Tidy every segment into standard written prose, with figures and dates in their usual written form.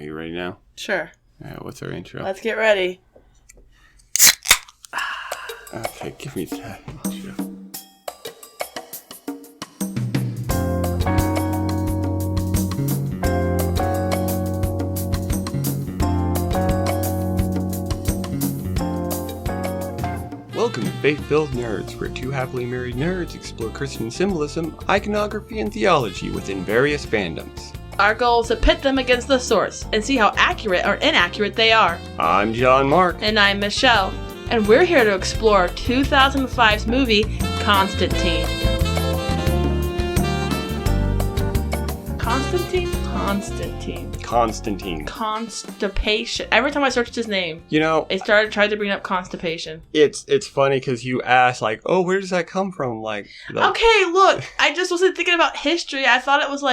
Are you ready now? Sure. All right, what's our intro? Let's get ready. Okay, give me that intro. Welcome to Faith-Filled Nerds, where two happily married nerds explore Christian symbolism, iconography, and theology within various fandoms. Our goal is to pit them against the source and see how accurate or inaccurate they are. I'm John Mark. And I'm Michelle. And we're here to explore 2005's movie, Constantine. Constantine. Constipation. Every time I searched his name, I tried to bring up constipation. It's funny because you asked, like, oh, where does that come from? Okay, look, I just wasn't thinking about history. I thought it was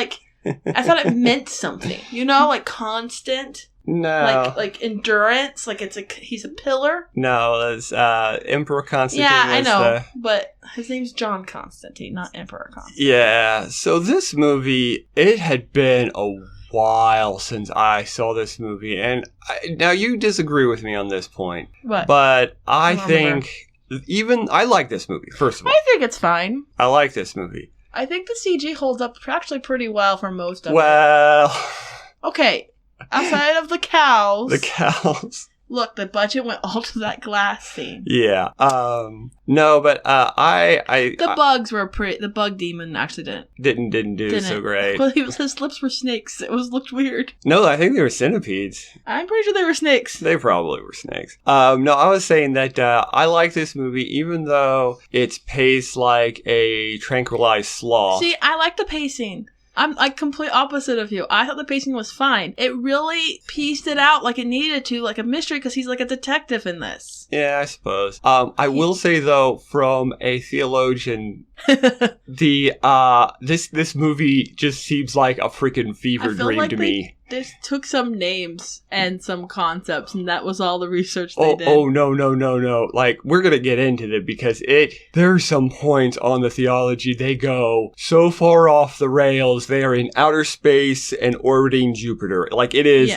I thought it meant something, like constant. No. Like endurance, he's a pillar. No, that's Emperor Constantine. Yeah, I know, but his name's John Constantine, not Emperor Constantine. Yeah, so this movie, it had been a while since I saw this movie, and now you disagree with me on this point. What? But I think I like this movie, first of all. I think it's fine. I like this movie. I think the CG holds up actually pretty well for most of it. Well... Okay. Outside of the cows. The cows. Look, the budget went all to that glass scene. Yeah. No, but the bugs were pretty. The bug demon actually didn't do so great. Well, his lips were snakes. It looked weird. No, I think they were centipedes. I'm pretty sure they were snakes. They probably were snakes. No, I was saying that I like this movie, even though it's paced like a tranquilized sloth. See, I like the pacing. I'm complete opposite of you. I thought the pacing was fine. It really pieced it out like it needed to, like a mystery, because he's like a detective in this. Yeah, I suppose. I will say though, from a theologian, this movie just seems like a freaking fever dream to me. They took some names and some concepts, and that was all the research they did. Oh, no. Like, we're gonna get into it because there are some points on the theology, they go so far off the rails, they are in outer space and orbiting Jupiter. Like, it is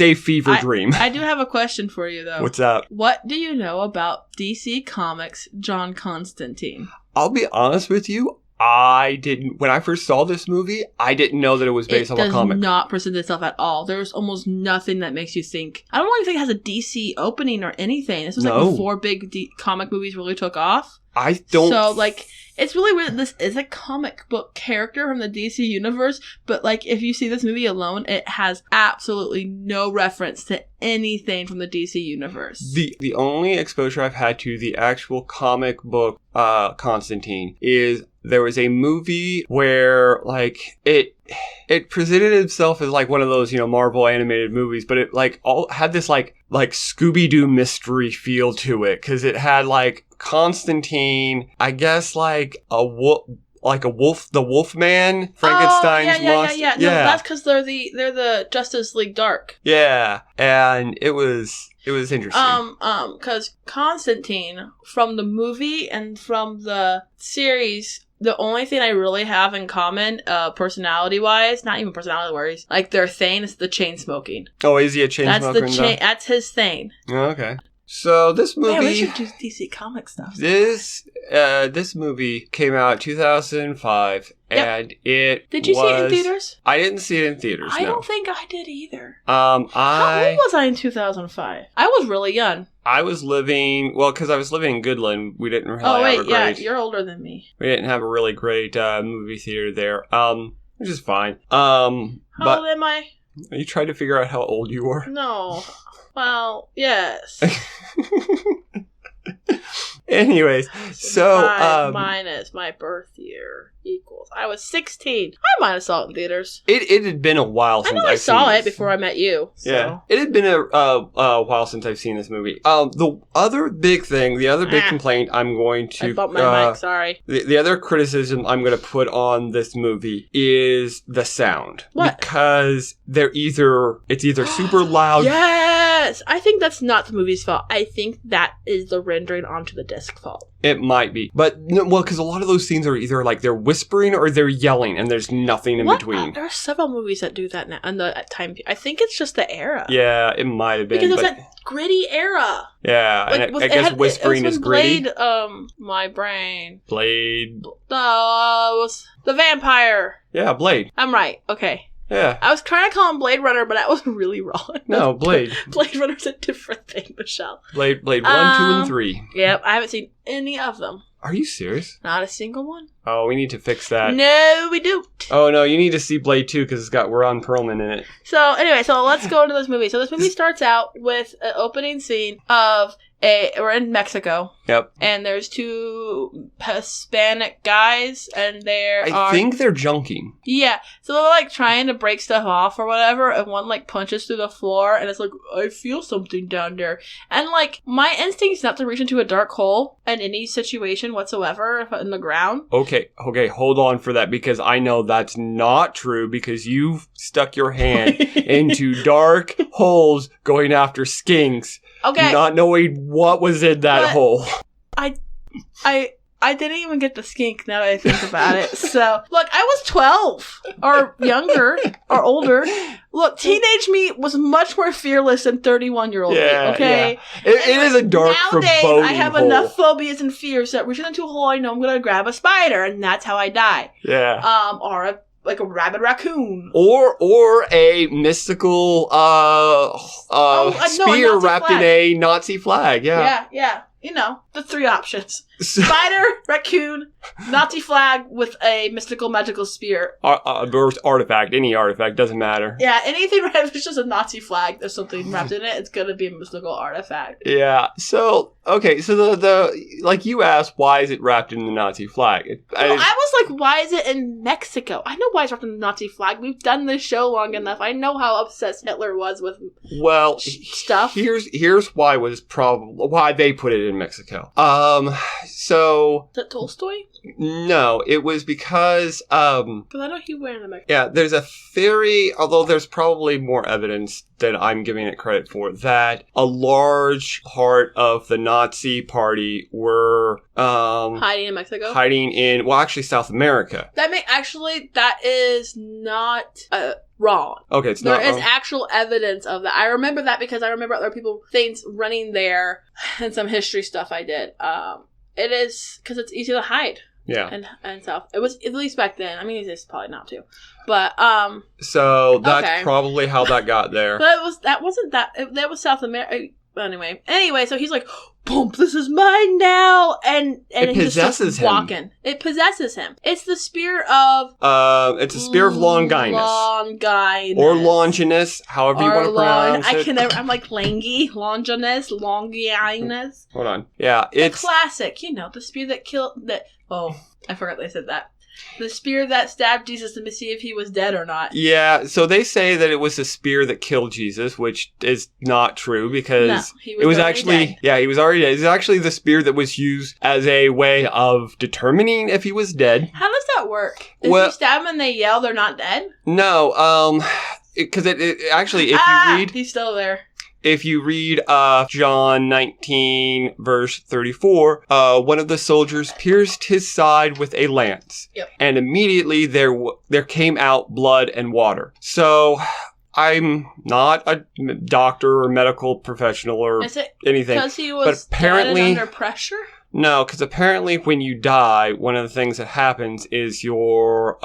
a fever dream. I do have a question for you, though. What's up? What do you know about DC Comics' John Constantine? I'll be honest with you. When I first saw this movie, I didn't know that it was based off a comic. It does not present itself at all. There's almost nothing that makes you think. I don't even think it has a DC opening or anything. This was before big comic movies really took off. I don't. So, it's really weird. This is a comic book character from the DC universe, but, if you see this movie alone, it has absolutely no reference to anything from the DC universe. The only exposure I've had to the actual comic book, Constantine, is there was a movie where, it presented itself as, one of those, Marvel animated movies, but it, had this, Scooby-Doo mystery feel to it, because it had, Constantine, I guess, the Wolfman, Frankenstein's monster. Yeah. No, that's because they're the Justice League Dark. Yeah, and it was interesting. Because Constantine, from the movie and from the series, the only thing I really have in common, personality-wise, not even personality-wise, their thing is the chain smoking. Oh, is he a chain smoker? That's his thing. Oh, okay. So this movie... Yeah, we should do DC comic stuff. This movie came out 2005, and it Did you see it in theaters? I didn't see it in theaters, I don't think I did either. How old was I in 2005? I was really young. I was living... Well, because I was living in Goodland, we didn't really have a great... yeah, you're older than me. We didn't have a really great movie theater there, which is fine. How old am I? Are you trying to figure out how old you are? No. Well, yes. Anyways, so... 5 minus my birth year equals... I was 16. I might have saw it in theaters. It had been a while since I saw it before I met you. So. Yeah. It had been a while since I've seen this movie. The other big complaint I'm going to... I bumped my mic, sorry. The other criticism I'm going to put on this movie is the sound. What? Because it's either super loud... Yes! honest, I think that's not the movie's fault. I think that is the rendering onto the disc fault. It might be. But, well, because a lot of those scenes are either like they're whispering or they're yelling, and there's nothing in between. There are several movies that do that now. And at time, I think it's just the era. Yeah, it might have been. Because it was that gritty era. Yeah, like, and I guess whispering is gritty. Blade, my brain. Blade. No, it was the vampire. Yeah, Blade. I'm right. Okay. Yeah. I was trying to call him Blade Runner, but that was really wrong. No, Blade. Blade Runner's a different thing, Michelle. Blade 1, 2, and 3. Yep, I haven't seen any of them. Are you serious? Not a single one. Oh, we need to fix that. No, we don't. Oh, no, you need to see Blade 2 because it's got Ron Perlman in it. So, anyway, let's go into this movie. So, this movie starts out with an opening scene of we're in Mexico. Yep. And there's two Hispanic guys, and I think they're junking. Yeah. So they're like trying to break stuff off or whatever, and one like punches through the floor, and it's like, I feel something down there. And like, my instinct is not to reach into a dark hole in any situation whatsoever in the ground. Okay, hold on for that, because I know that's not true, because you've stuck your hand into dark holes going after skinks. Okay. Not knowing what was in that hole. I didn't even get the skink now that I think about it. So, look, I was 12 or younger or older. Look, teenage me was much more fearless than 31-year-old me, okay? Yeah. It is a dark, nowadays, foreboding I have hole. Enough phobias and fears that reaching into a hole, I know I'm going to grab a spider, and that's how I die. Yeah. Or a rabid raccoon. Or a mystical spear wrapped in a Nazi flag. Yeah. Yeah. You know, the three options. Spider, raccoon, Nazi flag with a mystical magical spear. Or artifact. Any artifact. Doesn't matter. Yeah, anything, if it's just a Nazi flag, there's something wrapped in it, it's gonna be a mystical artifact. Yeah. So, okay. So the like you asked, why is it wrapped in the Nazi flag? I was like, why is it in Mexico? I know why it's wrapped in the Nazi flag. We've done this show long enough. I know how obsessed Hitler was with stuff. Here's why why they put it in Mexico. So... Is that Tolstoy? No, it was because... Because I know he went in Mexico. Yeah, there's a theory, although there's probably more evidence than I'm giving it credit for, that a large part of the Nazi party were... hiding in Mexico? Hiding in, well, actually South America. That is not... wrong. Okay, it's not wrong. There is actual evidence of that. I remember that because I remember other things running there and some history stuff I did. It is because it's easy to hide. Yeah. And stuff. It was, at least back then. I mean, it's probably not too. But, so that's probably how that got there. But that was South America. Anyway, so he's like, boom, this is mine now. And it possesses him. Walking. It possesses him. It's the spear of... it's a spear of Longinus. Or Longinus, however you want to pronounce it. I'm like Langy. Longinus. Longinus. Hold on. Yeah, it's... The classic, the spear that killed... Oh, I forgot they said that. The spear that stabbed Jesus to see if he was dead or not. Yeah, so they say that it was the spear that killed Jesus, which is not true because it was actually dead. Yeah, he was already dead. It's actually the spear that was used as a way of determining if he was dead. How does that work? If you stab them and they yell, they're not dead? No, because it actually, if you read, he's still there. If you read John 19, verse 34, one of the soldiers pierced his side with a lance. Yep. And immediately there came out blood and water. So I'm not a doctor or medical professional or anything. Because he was dead and under pressure? No, because apparently when you die, one of the things that happens is your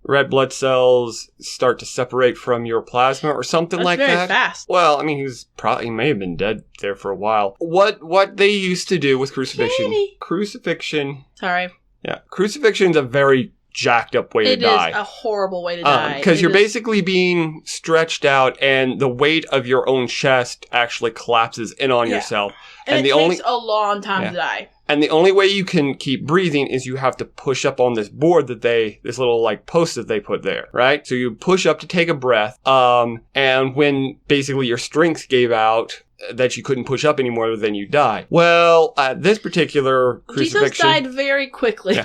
red blood cells start to separate from your plasma or something like that. That's very fast. Well, I mean, he may have been dead there for a while. What they used to do with crucifixion. Crucifixion. Sorry. Yeah, crucifixion is a very jacked up way to die. It is a horrible way to die. Because you're basically being stretched out and the weight of your own chest actually collapses in on yourself. And it takes a long time to die. And the only way you can keep breathing is you have to push up on this board this little like post that they put there, right? So you push up to take a breath. And when basically your strength gave out, that you couldn't push up anymore, then you die. Well, this particular crucifixion... Jesus died very quickly. Yeah.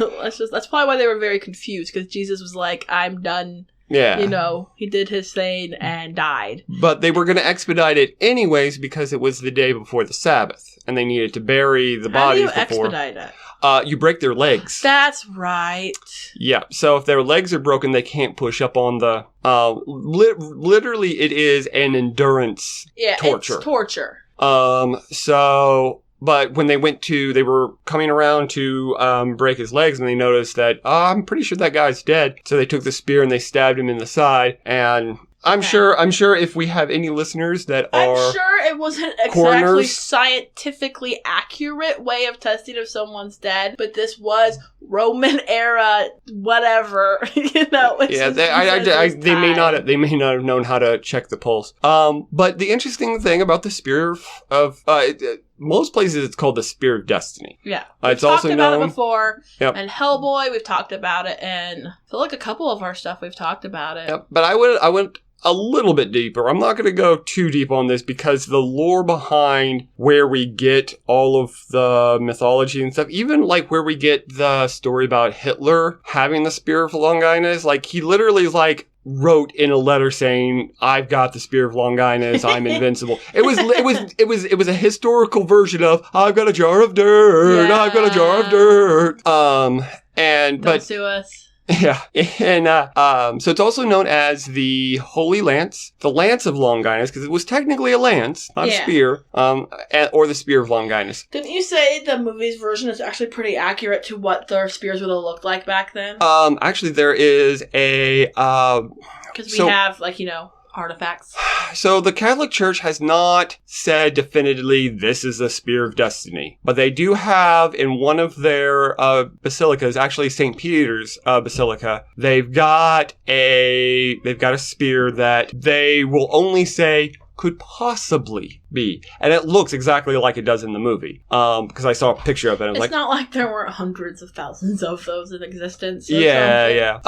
That's probably why they were very confused, because Jesus was like, I'm done Yeah. You know, he did his thing and died. But they were going to expedite it anyways because it was the day before the Sabbath, and they needed to bury the bodies before. How do you expedite it? You break their legs. That's right. Yeah. So if their legs are broken, they can't push up on the. Literally, it is an endurance torture. It's torture. But when they were coming around to break his legs, and they noticed that I'm pretty sure that guy's dead. So they took the spear and they stabbed him in the side. And I'm sure if we have any listeners that are, I'm sure it wasn't exactly scientifically accurate way of testing if someone's dead, but this was Roman era, whatever. You know. Yeah, they may not have known how to check the pulse. But the interesting thing about the spear of most places it's called the Spear of Destiny. Yeah. It's We've also talked known about it before. Yep. And Hellboy, we've talked about it, and I feel like a couple of our stuff we've talked about it. Yep. But I went a little bit deeper. I'm not going to go too deep on this because the lore behind where we get all of the mythology and stuff, even like where we get the story about Hitler having the Spear of Longinus, like he literally wrote in a letter saying, "I've got the Spear of Longinus. I'm invincible." It was a historical version of, "I've got a jar of dirt. Yeah. I've got a jar of dirt." Don't sue us. Yeah, and so it's also known as the Holy Lance, the Lance of Longinus, because it was technically a lance, not a spear, or the Spear of Longinus. Didn't you say the movie's version is actually pretty accurate to what their spears would have looked like back then? Actually, there is a because we have artifacts. So the Catholic Church has not said definitively this is the Spear of Destiny, but they do have in one of their basilicas, actually St. Peter's Basilica, they've got a spear that they will only say could possibly be. And it looks exactly like it does in the movie. Because I saw a picture of it. And it's not like there weren't hundreds of thousands of those in existence. Yeah.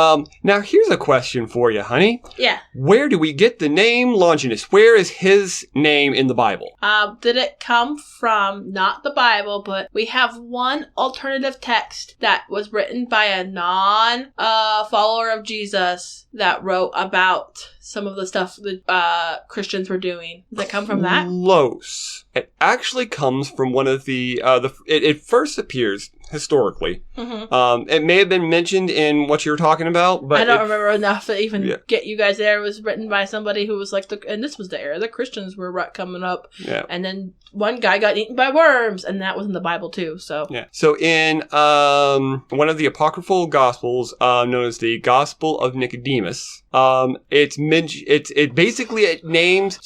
Now, here's a question for you, honey. Yeah. Where do we get the name Longinus? Where is his name in the Bible? Did it come from, not the Bible, but we have one alternative text that was written by a non-follower of Jesus that wrote about some of the stuff that Christians were doing. Does it come from that? Close. It actually comes from one of it first appears historically. Mm-hmm. It may have been mentioned in what you were talking about, but I don't remember enough to even get you guys there. It was written by somebody who was and this was the era the Christians were coming up. Yeah. And then one guy got eaten by worms, and that was in the Bible too. So yeah. So in one of the apocryphal gospels, known as the Gospel of Nicodemus, it basically names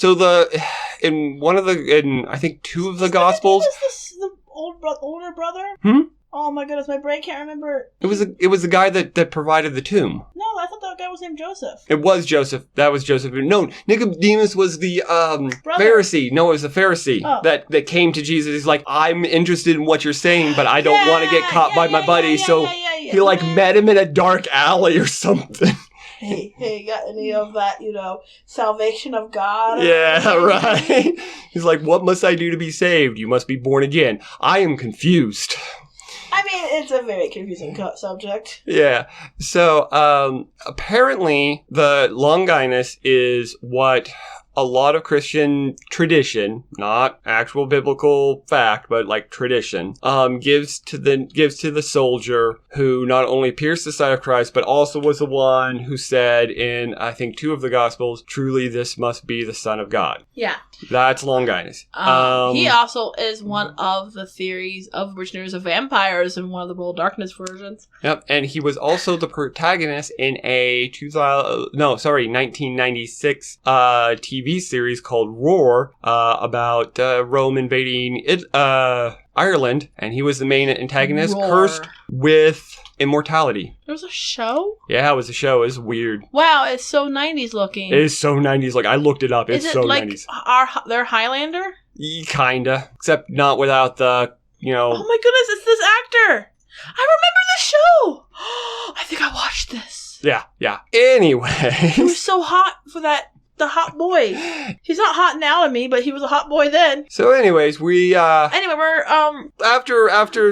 in I think two of the gospels. Is this the older brother? Oh my goodness, my brain can't remember. It was the guy that provided the tomb. No, I thought that guy was named Joseph. It was Joseph. That was Joseph. No, Nicodemus was the Pharisee. No, it was the Pharisee that came to Jesus. He's like, I'm interested in what you're saying, but I don't want to get caught by my buddy. He met him in a dark alley or something. Hey, got any of that, salvation of God? Yeah, right. He's like, what must I do to be saved? You must be born again. I am confused. I mean, it's a very confusing subject. Yeah. So, apparently, the Longinus is what a lot of Christian tradition, not actual biblical fact, but like tradition, gives to the soldier who not only pierced the side of Christ, but also was the one who said in, I think, two of the Gospels, truly this must be the Son of God. Yeah. That's Longinus. He also is one of the theories of originators of vampires in one of the World Darkness versions. Yep, and he was also the protagonist in a 1996 TV series called Roar about Rome invading Ireland, and he was the main antagonist, cursed with immortality. There was a show? Yeah, it was a show. It was weird. Wow, it's so 90s looking. It is so 90s. Like, I looked it up. It's so 90s. Is it their Highlander? Kinda. Except not without the, Oh my goodness, it's this actor! I remember the show! I think I watched this. Yeah. Anyway. He was so hot for the hot boy. He's not hot now to me, but he was a hot boy then. So anyways, we're after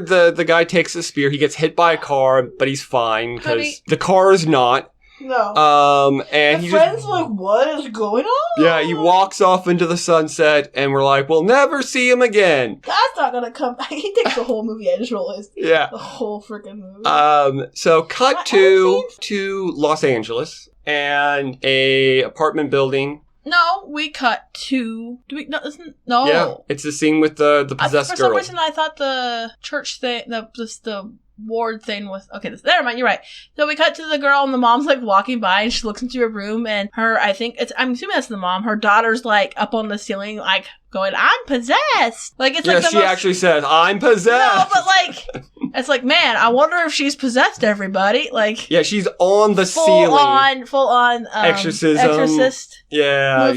the guy takes the spear, he gets hit by a car, but he's fine because the car is not. No. And the he friends just, like, what is going on? yeah, he walks off into the sunset, and we're like, we'll never see him again. That's not gonna come back. He takes the whole movie. I just realized. Yeah. The whole freaking movie. So cut to Los Angeles and a apartment building. No, we cut to. Do we? No, no. Yeah, it's the scene with the possessed for girl. some reason, I thought the church thing, the ward thing was okay. Never mind. You're right. So we cut to the girl, and the mom's like walking by, and she looks into her room, and I'm assuming that's the mom. Her daughter's like up on the ceiling, like going, "I'm possessed." Like it's like the she actually says, "I'm possessed." No, but like. It's like, man, I wonder if she's possessed everybody. Like, yeah, she's on the ceiling. Full on exorcist movie. Yeah.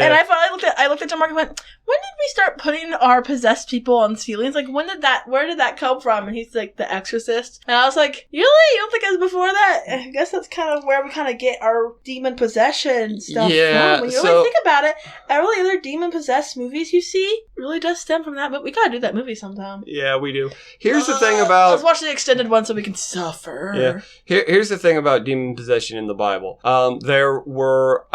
And I looked at John Mark and went, when did we start putting our possessed people on ceilings? Like, where did that come from? And he's like, The Exorcist. And I was like, really? You don't think it was before that? I guess that's kind of where we kind of get our demon possession stuff from. When you really think about it, every other demon possessed movies you see really does stem from that. But we gotta do that movie sometime. Yeah, we do. Here's the thing about... Let's watch the extended one so we can suffer. Yeah. Here's the thing about demon possession in the Bible. There were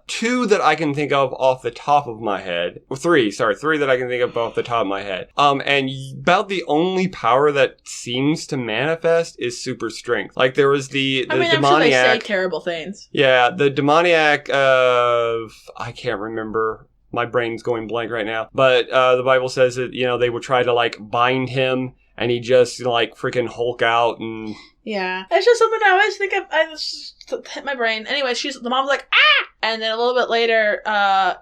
2 that I can think of off the top of my head. Well, 3 that I can think of off the top of my head. And about the only power that seems to manifest is super strength. Like there was the demoniac. I'm sure they say terrible things. Yeah, the demoniac of... I can't remember. My brain's going blank right now. But the Bible says that, they would try to like bind him and he just like freaking Hulk out and... Yeah. It's just something I always think of. I just hit my brain. Anyway, the mom's like, ah! And then a little bit later,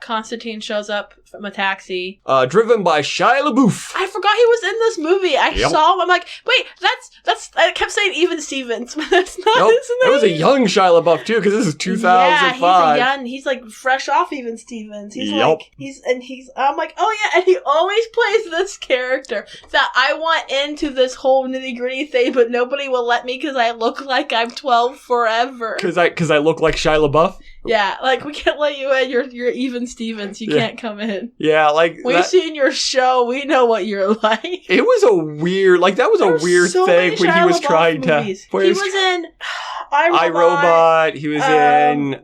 Constantine shows up from a taxi. Driven by Shia LaBeouf. I forgot he was in this movie. I saw him. I'm like, wait, that's, I kept saying Even Stevens, but that's not his name. It was a young Shia LaBeouf too, because this is 2005. Yeah, he's like fresh off Even Stevens. He's I'm like, oh yeah, and he always plays this character that I want into this whole nitty gritty thing, but nobody will let me because I look like I'm 12 forever. Because I look like Shia LaBeouf? Yeah, like we can't let you in. You're Even Stevens. You can't come in. Yeah, like we've seen your show. We know what you're like. It was a weird, that was a weird thing when he was trying to. He was in iRobot. He was in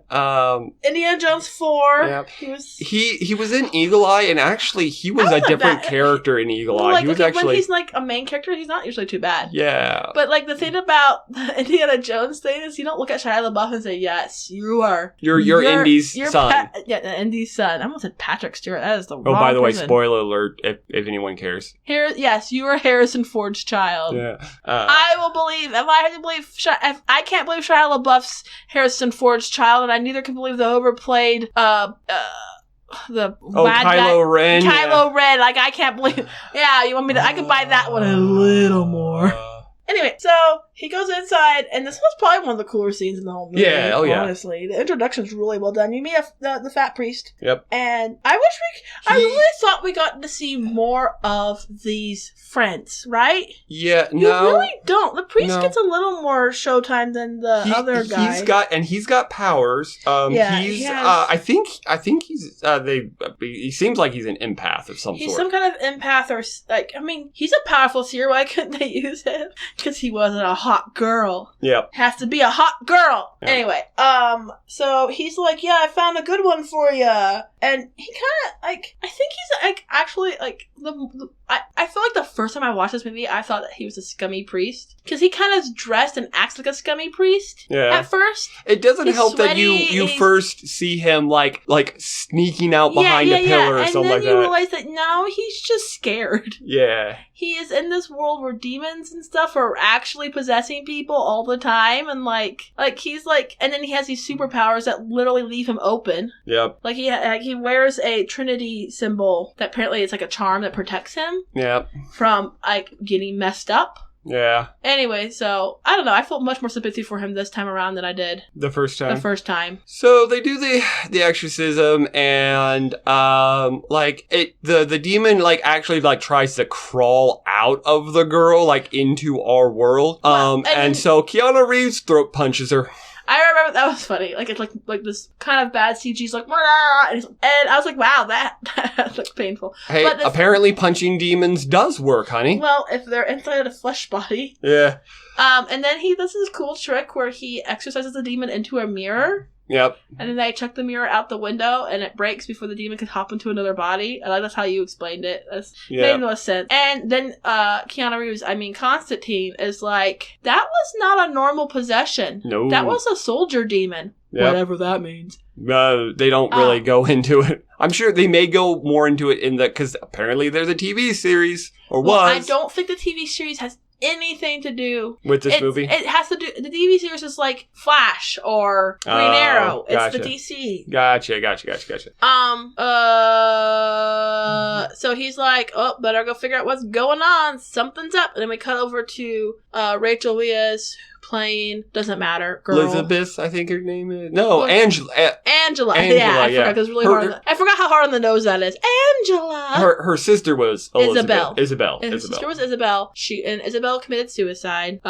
Indiana Jones 4. Yep. He was in Eagle Eye, and actually he was a different character in Eagle Eye. He was actually when he's like a main character, he's not usually too bad. Yeah. But like the thing about the Indiana Jones thing is, you don't look at Shia LaBeouf and say, "Yes, you are." You're Indy's son. Indy's son. I almost said Patrick Stewart. That is the wrong by the way, person. spoiler alert if anyone cares. Yes, you are Harrison Ford's child. Yeah. I will believe, if I have to believe, if I can't believe Shia LaBeouf's Harrison Ford's child, and I neither can believe the overplayed, Kylo Ren. Kylo Ren. Like, I can't believe. Yeah, you want me to? I could buy that one a little more. Anyway, so he goes inside, and this was probably one of the cooler scenes in the whole movie. Yeah, honestly. The introduction's really well done. You meet the fat priest. Yep. And I really thought we got to see more of these friends, right? Yeah, You really don't. The priest gets a little more showtime than the other guy. He's got powers. He seems like he's an empath of some sort. He's some kind of empath, or he's a powerful seer. Why couldn't they use him? Because he wasn't a hot girl. Yep. Has to be a hot girl. Yep. Anyway, so he's like, yeah, I found a good one for you. And he kind of, I think he's, actually, I feel like the first time I watched this movie, I thought that he was a scummy priest. Because he kind of dressed and acts like a scummy priest at first. It doesn't help that you first see him, like sneaking out behind a pillar or something like that. And then you realize that, no, he's just scared. Yeah. He is in this world where demons and stuff are actually possessing people all the time. And, he's and then he has these superpowers that literally leave him open. Yep. He wears a Trinity symbol that apparently is like a charm that protects him. Yep. From, getting messed up. Yeah. Anyway, so, I don't know. I felt much more sympathy for him this time around than I did the first time. So they do the exorcism, and the demon actually tries to crawl out of the girl into our world. And so Keanu Reeves throat punches her. I remember that was funny. Like, it's like this kind of bad CG's like, and I was like, wow, that looks painful. Hey, but apparently punching demons does work, honey. Well, if they're inside a flesh body. Yeah. And then he does this cool trick where he exercises the demon into a mirror. Yep. And then they chuck the mirror out the window, and it breaks before the demon can hop into another body. I like that's how you explained it. That's made no sense. And then Constantine is like, that was not a normal possession. No. That was a soldier demon. Yep. Whatever that means. They don't really go into it. I'm sure they may go more into it because apparently there's a TV series, or was. I don't think the TV series has anything to do with this movie. It has to do. The TV series is like Flash or Green Arrow. It's the DC. Gotcha. So he's like, oh, better go figure out what's going on. Something's up. And then we cut over to Rachel Weisz playing, doesn't matter, girl. Elizabeth, I think her name is. No, Angela. Angela. Yeah, I forgot. Because really hard. I forgot how hard on the nose that is. Angela. Her sister was Elizabeth. Isabel. And her sister was Isabel. Isabel committed suicide,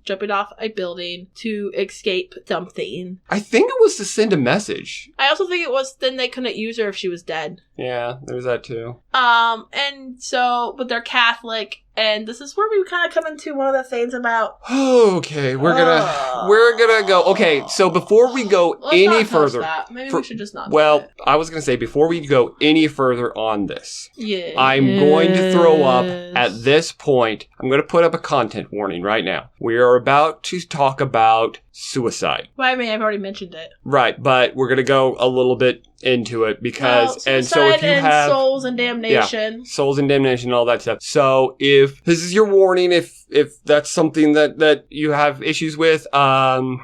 jumping off a building to escape something. I think it was to send a message. I also think it was then they couldn't use her if she was dead. Yeah, there's that too. And so, but they're Catholic. And this is where we kind of come into one of the things about. Okay, we're gonna go. Okay, so before we go any further, maybe we should just not. Well, I was gonna say before we go any further on this, yeah, I'm going to throw up at this point. I'm gonna put up a content warning right now. We are about to talk about suicide. Well, I mean, I've already mentioned it. Right, but we're gonna go a little bit into it because and so if you have souls and damnation, souls and damnation, all that stuff. So if this is your warning, if that's something that you have issues with, we'll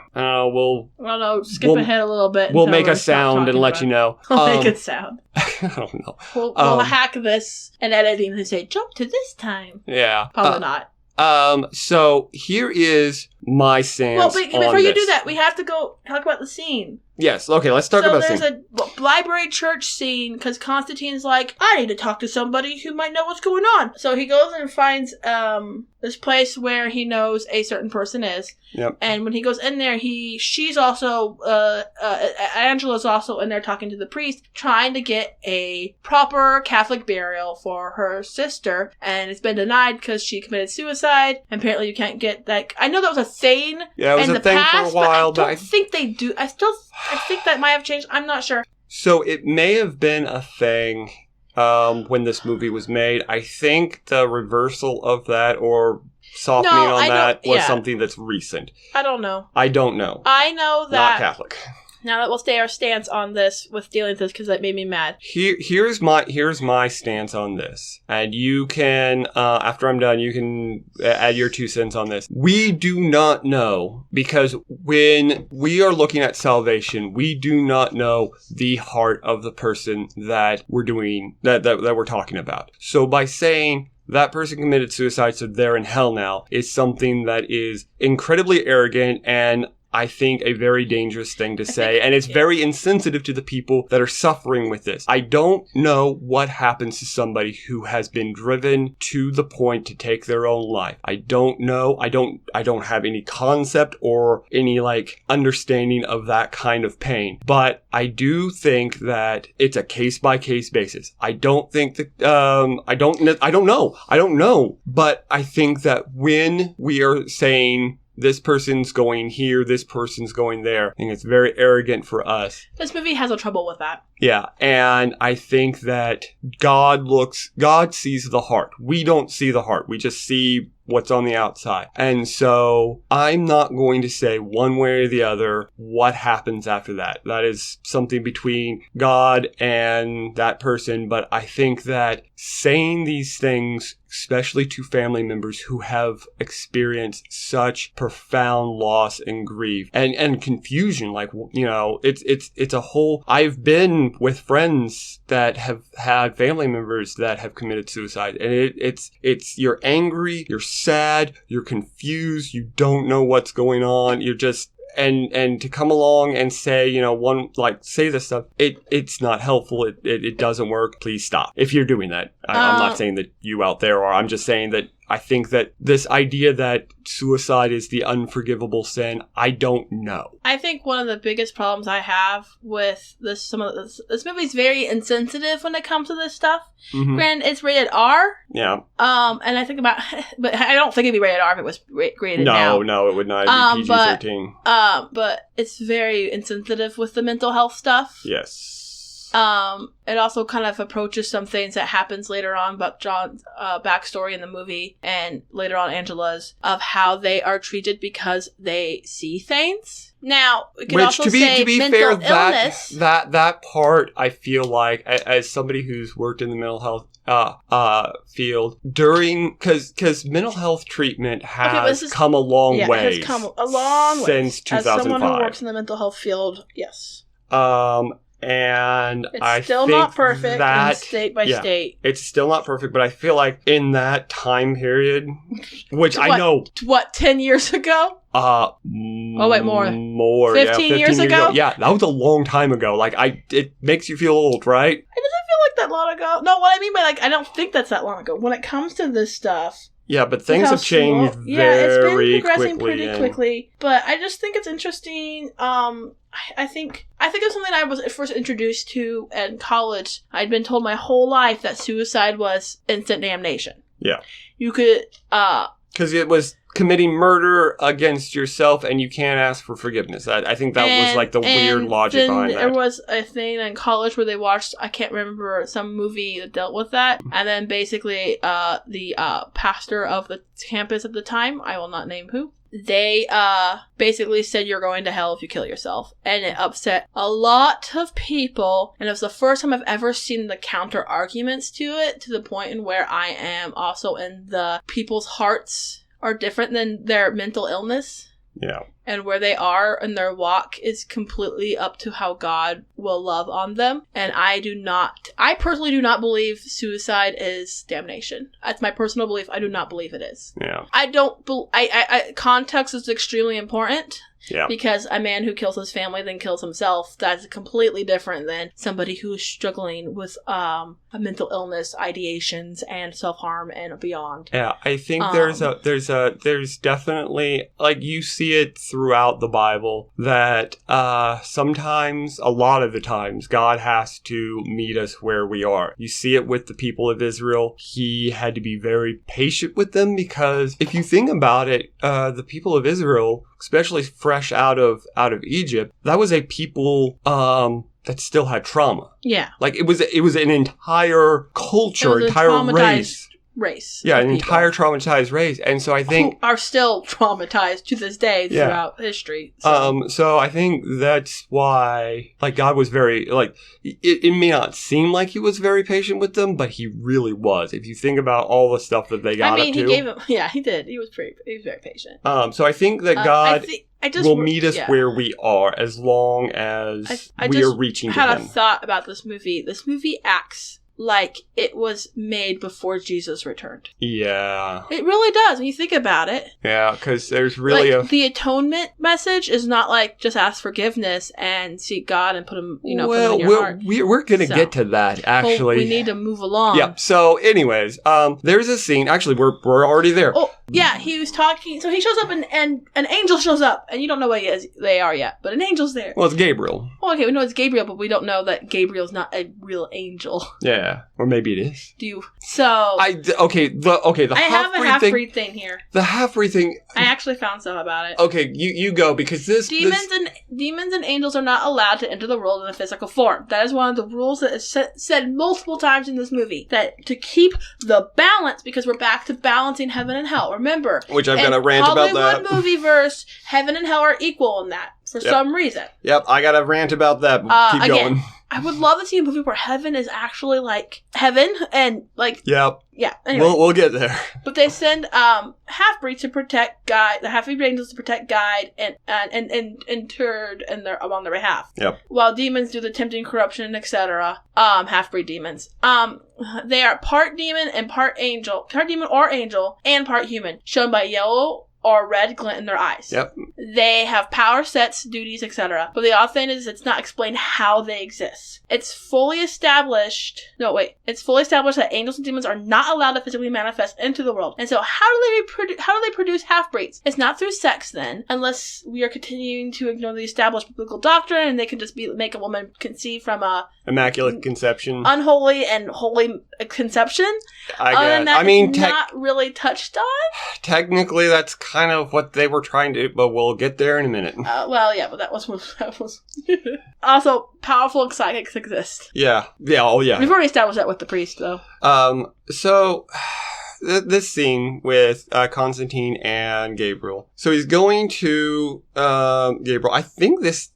skip ahead a little bit. We'll make a sound and let you know. We'll make a sound. I don't know. We'll hack this and editing and say jump to this time. Yeah, probably not. So here is my stance. Well, but before you do that, we have to go talk about the scene. Yes. Okay. Let's talk about the scene. So there's a library church scene because Constantine's like, I need to talk to somebody who might know what's going on. So he goes and finds this place where he knows a certain person is. Yep. And when he goes in there, she's also Angela's also in there talking to the priest, trying to get a proper Catholic burial for her sister, and it's been denied because she committed suicide. And apparently, you can't get that. I know that was a thing. Yeah, it was a thing for a while, but I don't think they do. I think that might have changed. I'm not sure. So it may have been a thing when this movie was made. I think the reversal of that or softening on that was something that's recent. I don't know. I don't know. I know that. Not Catholic. Now that we'll stay our stance on this with dealing with this because that made me mad. Here's my stance on this, and you can after I'm done, you can add your 2 cents on this. We do not know because when we are looking at salvation, we do not know the heart of the person that we're doing that we're talking about. So by saying that person committed suicide, so they're in hell now, is something that is incredibly arrogant and I think a very dangerous thing to say, and it's very insensitive to the people that are suffering with this. I don't know what happens to somebody who has been driven to the point to take their own life. I don't know. I don't have any concept or any understanding of that kind of pain. But I do think that it's a case by case basis. I don't think that I don't know. But I think that when we are saying this person's going here, this person's going there, I think it's very arrogant for us. This movie has a trouble with that. Yeah, and I think that God sees the heart. We don't see the heart. We just see what's on the outside. And so I'm not going to say one way or the other what happens after that. That is something between God and that person. But I think that saying these things, especially to family members who have experienced such profound loss and grief and confusion, it's a whole, I've been with friends that have had family members that have committed suicide, and it's you're angry, you're sad, you're confused, you don't know what's going on, you're just and to come along and say, say this stuff, it's not helpful, it doesn't work, please stop. If you're doing that, I'm not saying that you out there are, I'm just saying that I think that this idea that suicide is the unforgivable sin, I don't know. I think one of the biggest problems I have with this movie is very insensitive when it comes to this stuff. Mm-hmm. Granted, it's rated R. Yeah. And I think about, but I don't think it'd be rated R if it was rated now. No, it would not. It'd be PG-13. But it's very insensitive with the mental health stuff. Yes. It also kind of approaches some things that happens later on about John's backstory in the movie, and later on Angela's, of how they are treated because they see things. Now, we can also say mental illness. That part, I feel like, as somebody who's worked in the mental health field because mental health treatment has come a long way. It has come a long way since 2005. As someone who works in the mental health field, yes. And it's still not perfect in state by state. It's still not perfect, but I feel like in that time period, which I know... What, 10 years ago? More. 15 years ago? Yeah, that was a long time ago. Like, it makes you feel old, right? It doesn't feel like that long ago. No, what I mean by, like, I don't think that's that long ago. When it comes to this stuff... Yeah, but things have changed very quickly. Yeah, it's been progressing pretty quickly. But I just think it's interesting. I think it's something I was first introduced to in college. I'd been told my whole life that suicide was instant damnation. Yeah. You could... Because it was committing murder against yourself and you can't ask for forgiveness. I think that was like the weird logic behind that. There was a thing in college where they watched, I can't remember, some movie that dealt with that. And then basically the pastor of the campus at the time, I will not name who, they basically said you're going to hell if you kill yourself. And it upset a lot of people. And it was the first time I've ever seen the counter arguments to it, to the point in where I am also in the people's hearts are different than their mental illness. Yeah. And where they are in their walk is completely up to how God will love on them. And I personally do not believe suicide is damnation. That's my personal belief. I do not believe it is. Yeah. Context is extremely important. Yeah. Because a man who kills his family then kills himself, that's completely different than somebody who is struggling with a mental illness, ideations, and self-harm and beyond. Yeah, I think there's definitely, like, you see it throughout the Bible that sometimes, a lot of the times, God has to meet us where we are. You see it with the people of Israel. He had to be very patient with them because if you think about it, the people of Israel, especially fresh out of Egypt, that was a people that still had trauma. Yeah. Like it was an entire culture, entire race. Yeah, an entire traumatized race. And so I think... Who are still traumatized to this day throughout history. So I think that's why, like, God was very, like, it may not seem like he was very patient with them, but he really was. If you think about all the stuff that they got up to. He gave him... Yeah, he did. He was very patient. So I think that God... will meet us where we are as long as we are reaching to him. I had a thought about this movie. This movie acts like it was made before Jesus returned. Yeah. It really does when you think about it. Yeah, because there's really the atonement message is not like just ask forgiveness and seek God and put him, put him in your heart. We're going to get to that, actually. We need to move along. Yeah, so anyways, there's a scene, actually, we're already there. Oh, yeah, he was talking, so he shows up and an angel shows up, and you don't know what they are yet, but an angel's there. Well, it's Gabriel. Oh, okay, we know it's Gabriel, but we don't know that Gabriel's not a real angel. Yeah. Or maybe it is. Do you? So... I have a half-breed thing here. The half-breed thing... I actually found stuff about it. Okay, you go, because this... Demons and angels are not allowed to enter the world in a physical form. That is one of the rules that is said multiple times in this movie. That to keep the balance, because we're back to balancing heaven and hell. Remember... Which I've got a rant about that. Hollywood movie verse, heaven and hell are equal in that. For some reason. Yep, I got a rant about that. Keep going. I would love to see a movie where heaven is actually like heaven and like... Yep. Yeah, anyway. We'll get there. But they send half-breeds to protect Guide, the half-breed angels to protect Guide and interred on their behalf. Yep. While demons do the tempting, corruption, etc. Half-breed demons. They are part demon and part angel, and part human, shown by yellow or a red glint in their eyes. Yep. They have power sets, duties, etc. But the odd thing is it's not explained how they exist. It's fully established that angels and demons are not allowed to physically manifest into the world. And so how do they produce half-breeds? It's not through sex then, unless we are continuing to ignore the established biblical doctrine and they can just make a woman conceive from a immaculate conception, unholy and holy conception. Not really touched on. Technically, that's kind of what they were trying to do, but we'll get there in a minute. But that was also powerful psychics exist. Yeah. Oh, yeah. We've already established that with the priest, though. So this scene with Constantine and Gabriel. So he's going to Gabriel. I think this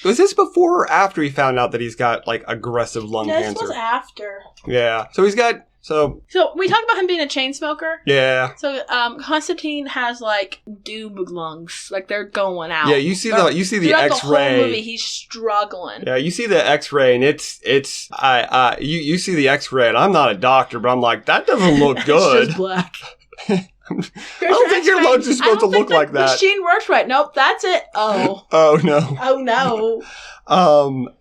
was this before or after he found out that he's got like aggressive lung cancer. This was after. Yeah. So he's got. So we talked about him being a chain smoker. Yeah. So Constantine has like doob lungs, like they're going out. Yeah, you see the X-ray. The whole movie, he's struggling. Yeah, you see the X-ray, and you see the X-ray, and I'm not a doctor, but I'm like, that doesn't look good. It's just black. I don't think your lungs are supposed to look like that. The machine works right. Nope, that's it. Oh. Oh no. Oh no.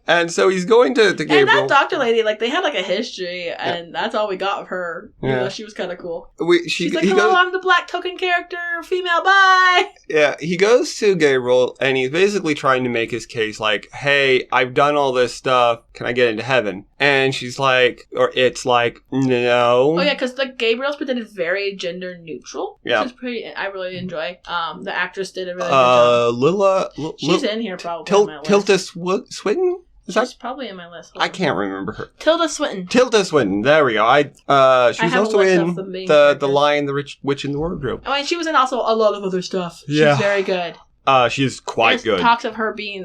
And so he's going to Gabriel. And that doctor lady, like, they had, like, a history, and that's all we got of her. Yeah. You know, she was kind of cool. She's like, hello, I'm the black token character, female, bye! Yeah, he goes to Gabriel, and he's basically trying to make his case, like, hey, I've done all this stuff, can I get into heaven? And she's like, or it's like, no. Oh, yeah, because, like, Gabriel's presented very gender neutral. Yeah. Which is pretty, I really enjoy. The actress did a really good job. She's in here, probably. Tilda Swinton? She's probably in my list. I can't remember her. Tilda Swinton. There we go. She was also in the Lion, the Witch, and the Wardrobe. I mean, she was in also a lot of other stuff. Yeah. She's very good. She's quite good. Talks of her being,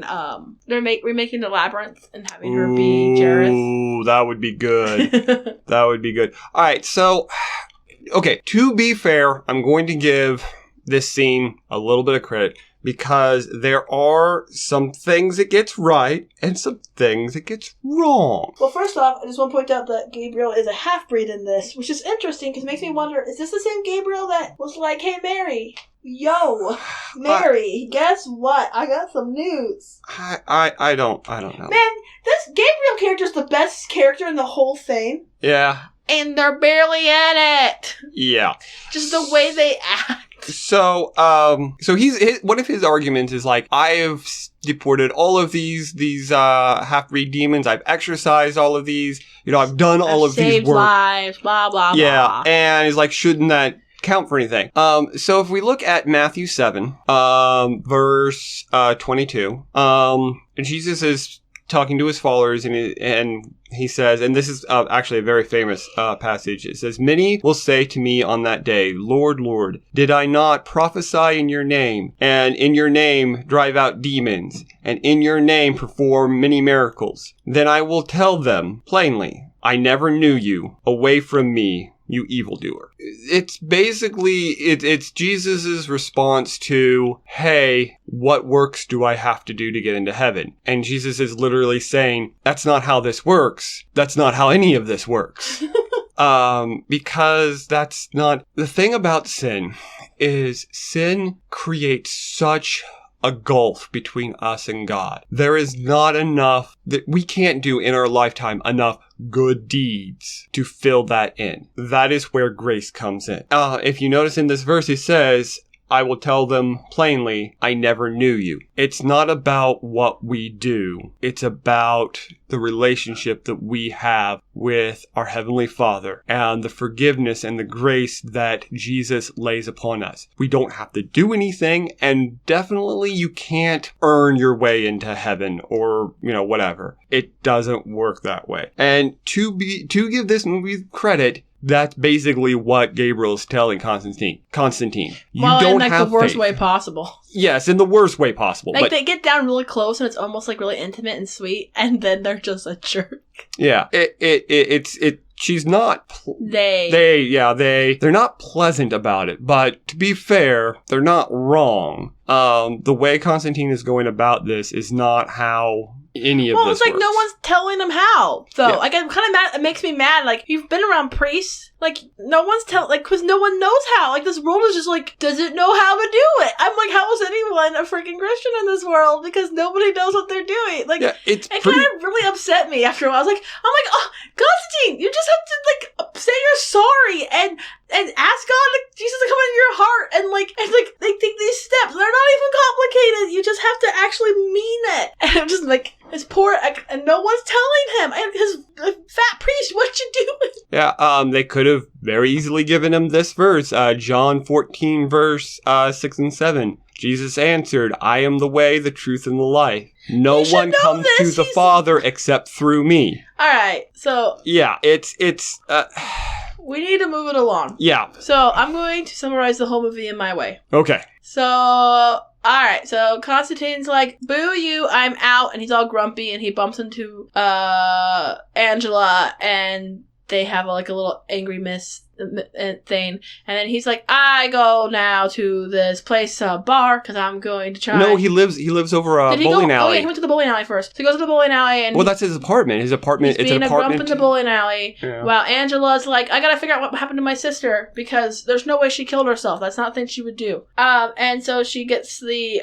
they're remaking the Labyrinth and having her be Jareth. Ooh, that would be good. That would be good. All right, so, okay, to be fair, I'm going to give this scene a little bit of credit. Because there are some things it gets right and some things it gets wrong. Well, first off, I just want to point out that Gabriel is a half-breed in this, which is interesting because it makes me wonder, is this the same Gabriel that was like, hey, Mary, yo, Mary, guess what? I got some news. I don't know. Man, this Gabriel character is the best character in the whole thing. Yeah. And they're barely in it. Yeah. Just the way they act. So one of his arguments is like, I have deported all of these half-breed demons. I've exorcised all of these. You know, I've done all of these work. Lives, blah, blah, blah. Yeah, and he's like, shouldn't that count for anything? So if we look at Matthew 7, verse 22, and Jesus is talking to his followers, and he says, and this is actually a very famous passage. It says, many will say to me on that day, Lord, Lord, did I not prophesy in your name, and in your name drive out demons, and in your name perform many miracles? Then I will tell them plainly, I never knew you. Away from me, you evildoer. It's basically, it's Jesus's response to, hey, what works do I have to do to get into heaven? And Jesus is literally saying, that's not how this works. That's not how any of this works. Because that's not, the thing about sin is sin creates such a gulf between us and God. There is not enough that we can't do in our lifetime enough good deeds to fill that in. That is where grace comes in. If you notice in this verse, it says, I will tell them plainly, I never knew you. It's not about what we do. It's about the relationship that we have with our Heavenly Father and the forgiveness and the grace that Jesus lays upon us. We don't have to do anything, and definitely you can't earn your way into heaven or, whatever. It doesn't work that way. And to give this movie credit, that's basically what Gabriel is telling Constantine. You don't have the worst faith. way possible. Yes, in the worst way possible. Like, they get down really close and it's almost like really intimate and sweet, and then they're just a jerk. Yeah, she's not. They're not pleasant about it. But to be fair, they're not wrong. The way Constantine is going about this is not how any of well, this it's like works. no one's telling him how, though. Yeah. Like, I'm kind of mad. It makes me mad. Like, you've been around priests. Like, no one's because no one knows how. Like, this world is just like, doesn't know how to do it. I'm like, how is anyone a freaking Christian in this world? Because nobody knows what they're doing. Like, Yeah, it kind of really upset me after a while. I'm like, oh, Constantine, you just have to, like, say you're sorry and ask God, like, Jesus to come into your heart and they take these steps. They're not even complicated. You just have to actually mean it. And I'm just like, his poor, and no one's telling him. And his fat priest, what you doing? Yeah, they could have very easily given him this verse, John 14, verse 6 and 7. Jesus answered, I am the way, the truth, and the life. No one comes to the Father except through me. All right, so... Yeah, it's we need to move it along. Yeah. So, I'm going to summarize the whole movie in my way. Okay. So, alright, so Constantine's like, boo you, I'm out, and he's all grumpy, and he bumps into, Angela, and they have, like, a little angry miss thing, and then he's like, I go now to this place, bar, because I'm going to try. No, he lives over a bowling alley. Oh yeah, he went to the bowling alley first. So he goes to the bowling alley, and that's his apartment. It's an apartment. He's being a grump in the bowling alley. Yeah. While Angela's like, I gotta figure out what happened to my sister because there's no way she killed herself. That's not a thing she would do. And so she gets the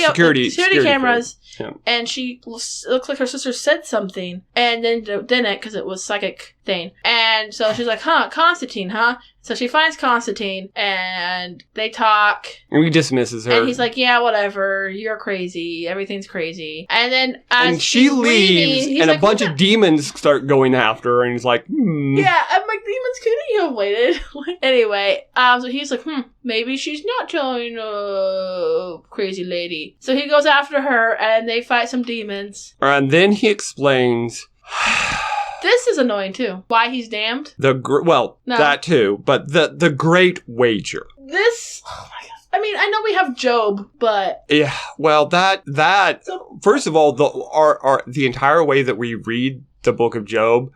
security cameras. Yeah. And she looks like her sister said something, and then didn't because it was psychic thing. And so she's like, Constantine, huh? So she finds Constantine, and they talk. And he dismisses her. And he's like, yeah, whatever. You're crazy. Everything's crazy. And then and she leaves, and a bunch of demons start going after her, and he's like, Yeah, I'm like, demons couldn't you have waited? Anyway, so he's like, maybe she's not telling a crazy lady. So he goes after her, and they fight some demons. And then he explains... This is annoying, too. Why he's damned? That too, but the great wager. This... Oh, my God. I mean, I know we have Job, but... Yeah, well, first of all, the entire way that we read the book of Job,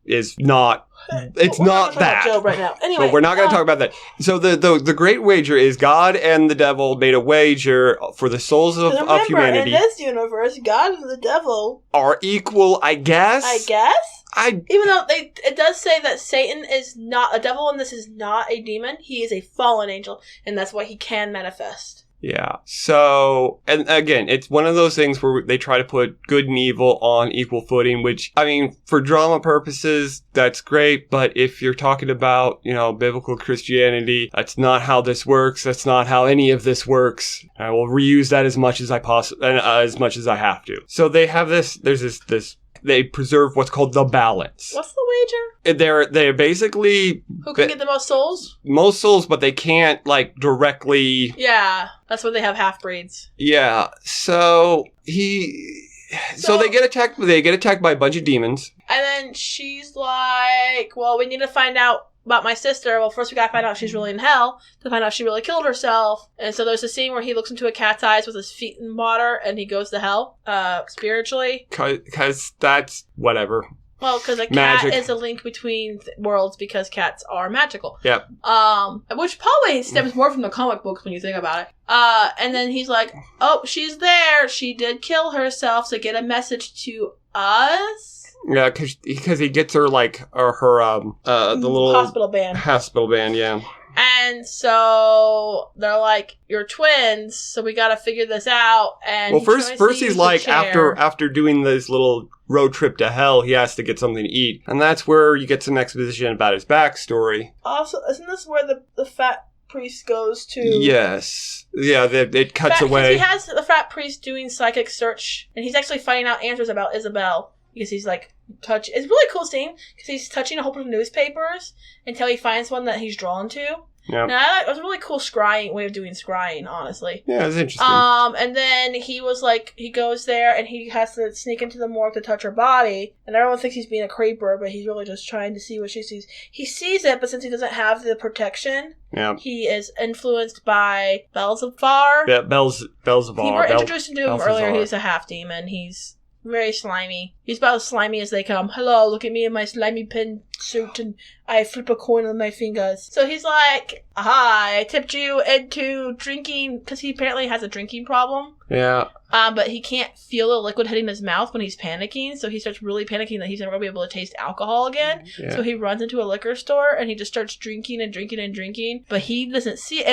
is not... It's not that. Job right now. Anyway, but we're not going to talk about that. So the great wager is God and the devil made a wager for the souls of humanity. In this universe, God and the devil are equal, I guess. Even though it does say that Satan is not a devil, and this is not a demon. He is a fallen angel, and that's why he can manifest. Yeah. So, and again, it's one of those things where they try to put good and evil on equal footing, which, I mean, for drama purposes, that's great. But if you're talking about, biblical Christianity, that's not how this works. That's not how any of this works. I will reuse that as much as as much as I have to. So they have there's this they preserve what's called the balance. What's the wager? They're basically... Who can get the most souls? Most souls, but they can't, directly... Yeah, that's why they have half-breeds. Yeah, so So they get attacked by a bunch of demons. And then she's like, well, we need to find out about my sister. Well, first we gotta find out if she's really in hell, to find out if she really killed herself. And so there's a scene where he looks into a cat's eyes with his feet in water, and he goes to hell, spiritually. Because that's whatever. Well, because a cat is a link between worlds because cats are magical. Yep. Which probably stems more from the comic books when you think about it. And then he's like, oh, she's there. She did kill herself, so get a message to us. Yeah, because he gets her the little hospital band, yeah. And so they're like, you're twins, so we gotta figure this out. And first he's like, after doing this little road trip to hell, he has to get something to eat, and that's where you get some exposition about his backstory. Also, isn't this where the fat priest goes to? Yes. Yeah, it cuts away. He has the fat priest doing psychic search, and he's actually finding out answers about Isabel. Because he's like, it's a really cool scene, because he's touching a whole bunch of newspapers until he finds one that he's drawn to. Yeah. And it was a really cool way of doing scrying, honestly. Yeah, it's interesting. And then he goes there and he has to sneak into the morgue to touch her body. And everyone thinks he's being a creeper, but he's really just trying to see what she sees. He sees it, but since he doesn't have the protection, he is influenced by Beelzebub. Yeah, Beelzebub. We were introduced to him earlier. He's a half demon. He's very slimy. He's about as slimy as they come. Hello, look at me in my slimy pin suit, and I flip a coin on my fingers. So he's like, aha, I tipped you into drinking, because he apparently has a drinking problem. Yeah. But he can't feel the liquid hitting his mouth when he's panicking, so he starts really panicking that he's never going to be able to taste alcohol again. Yeah. So he runs into a liquor store and he just starts drinking and drinking and drinking. But he doesn't see it.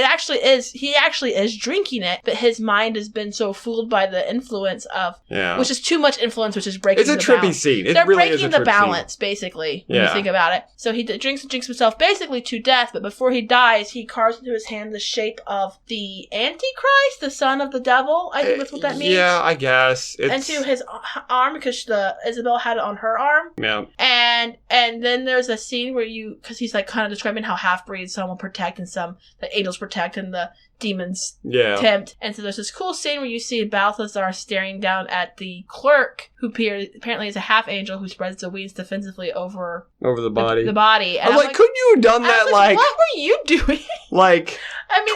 He actually is drinking it, but his mind has been so fooled by the influence of, which is too much influence, which is breaking the balance. It's a trippy scene. They're really breaking the balance, basically, when you think about it. So he drinks himself basically to death, but before he dies, he carves into his hand the shape of the Antichrist, the son of the devil. I think that's what that means. Yeah, I guess. Into his arm, because Isabel had it on her arm. Yeah. And then there's a scene where because he's like kind of describing how half-breeds some will protect and some the angels protect and the demons tempt. And so there's this cool scene where you see Balthazar staring down at the clerk, who apparently is a half-angel who spreads the wings defensively over the body. And I was like, couldn't you have done that, like... What were you doing? Like,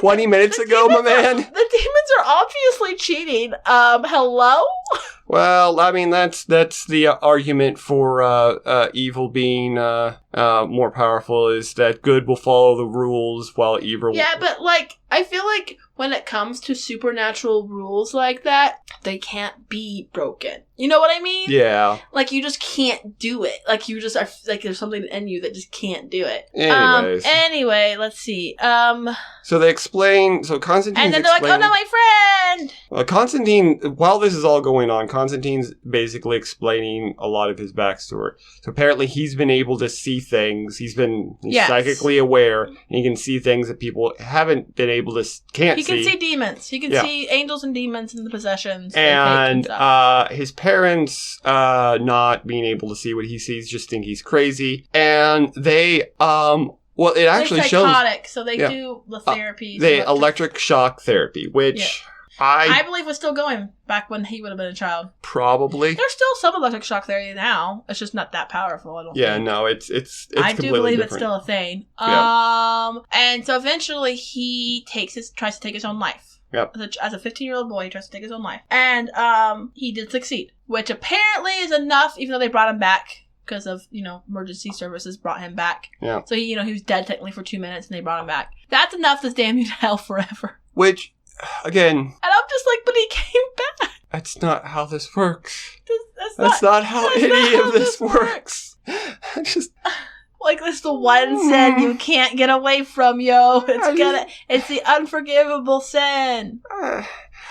20 minutes ago, my man? The demons are obviously cheating. Hello? Well, I mean, that's the argument for evil being more powerful, is that good will follow the rules while evil... Yeah, but, like, I feel like when it comes to supernatural rules like that, they can't be broken. You know what I mean? Yeah. Like, you just can't do it. Like, you just are, like, there's something in you that just can't do it. Anyways. Anyway, let's see. So they explain, Constantine. And then they're like, oh no, my friend! Well, Constantine, while this is all going on, Constantine's basically explaining a lot of his backstory. So apparently he's been able to see things. He's psychically aware, and he can see things that people haven't been able to, can't see. He can see demons. He can see angels and demons and the possessions. And his parents, not being able to see what he sees, just think he's crazy. And they, well, it actually shows... They're psychotic, so they do the therapy. Electric shock therapy, which... I believe was still going back when he would have been a child. Probably. There's still some electric shock therapy now. It's just not that powerful, I don't think. Yeah, no, it's I do believe different. It's still a thing. Yeah. And so eventually he tries to take his own life. Yep. As a 15-year-old boy, he tries to take his own life. And he did succeed, which apparently is enough, even though they brought him back. Because of, emergency services brought him back. Yeah. So he was dead technically for 2 minutes and they brought him back. That's enough to damn you to hell forever. Which, again... And I'm just like, but he came back. That's not how this works. That's not how any of this works. Like, that's the one sin you can't get away from, yo. It's the unforgivable sin.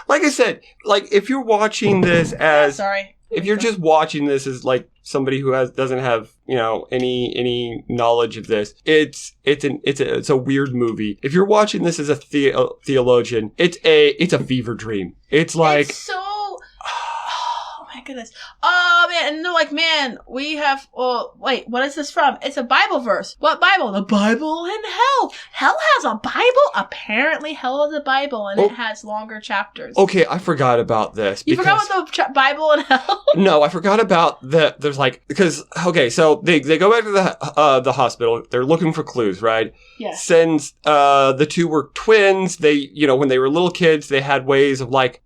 Like I said, like, if you're watching this as... Sorry. If you're just watching this as, like, somebody who doesn't have, any knowledge of this, it's a weird movie. If you're watching this as a theologian, it's a fever dream. It's like... It's so... Oh, my goodness. Oh, man. And they're like, man, we have... Oh, wait, what is this from? It's a Bible verse. What Bible? The Bible in hell. Hell has a Bible? Apparently, hell has a Bible, and it has longer chapters. Okay, I forgot about this. You forgot about the Bible in hell? No, I forgot about there's like... Because, okay, so they go back to the hospital. They're looking for clues, right? Yeah. Since the two were twins, they, when they were little kids, they had ways of, like...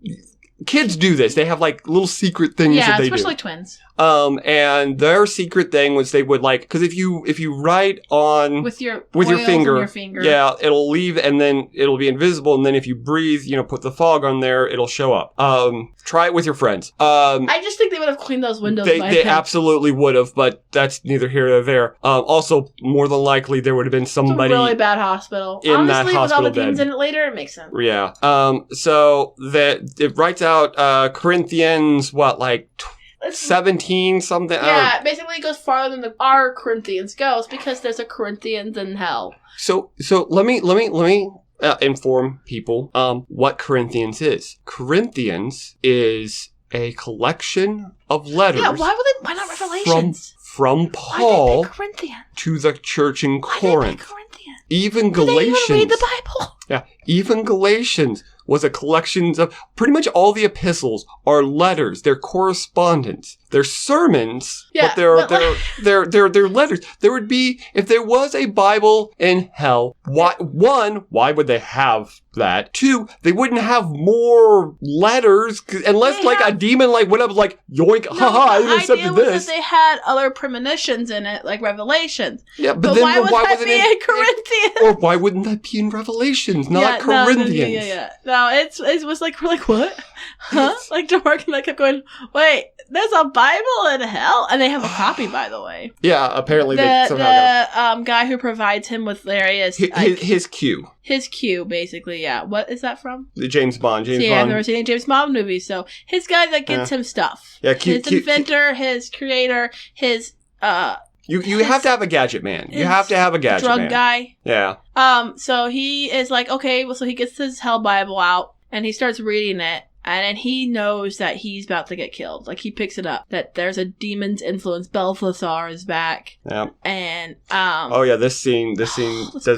Kids do this. They have, like, little secret things that they do. Yeah, especially twins. And their secret thing was they would, like... Because if you write on... With your finger. Yeah, it'll leave and then it'll be invisible. And then if you breathe, put the fog on there, it'll show up. Try it with your friends. I just think they would have cleaned those windows by They absolutely would have, but that's neither here nor there. Also, more than likely, there would have been somebody... It's a really bad hospital. In Honestly, that hospital with all the bed. demons in it later, it makes sense. Yeah. So it writes out Corinthians, 17 something? Yeah, basically it goes farther than our Corinthians goes because there's a Corinthians in hell. So let me inform people what Corinthians is. Corinthians is a collection of letters. Yeah, why not Revelations? From Paul to the church in Corinth. Why Corinthians? Even Galatians. They even read the Bible. Yeah, even Galatians was a collection of pretty much all the epistles are letters. They're correspondence. They're sermons, but they're letters. There would be, if there was a Bible in hell, why would they have that? 2, they wouldn't have more letters unless a demon went up yoink, haha, I accepted this. Was that they had other premonitions in it, like Revelations. Yeah, but then why would that be in Corinthians? Or why wouldn't that be in Revelations? Colossians, not Corinthians. No, it was like, we're like, what? Huh? Like, Mark and I kept going, wait, there's a Bible in hell? And they have a copy, by the way. Yeah, apparently they somehow got it. Guy who provides him with various... His cue. His cue, basically, yeah. What is that from? The James Bond. Bond. I've never seen any James Bond movies, so his guy that gets him stuff. Yeah, his inventor, his creator, his... You have to have a gadget man. You have to have a gadget drug man. Guy. Yeah. So he is like, okay, well, so he gets his Hell Bible out, and he starts reading it, and then he knows that he's about to get killed. Like, he picks it up, that there's a demon's influence. Balthazar is back. Yeah. And, oh, yeah, this scene does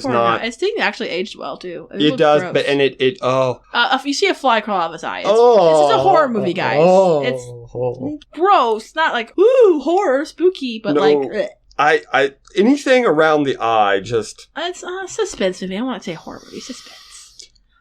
not... This thing actually aged well, too. It does, gross. If you see a fly crawl out of his eye, this is a horror movie, guys. It's gross. Not like, ooh, horror, spooky, but like... anything around the eye just... It's a suspense movie. I want to say horror movie. Suspense.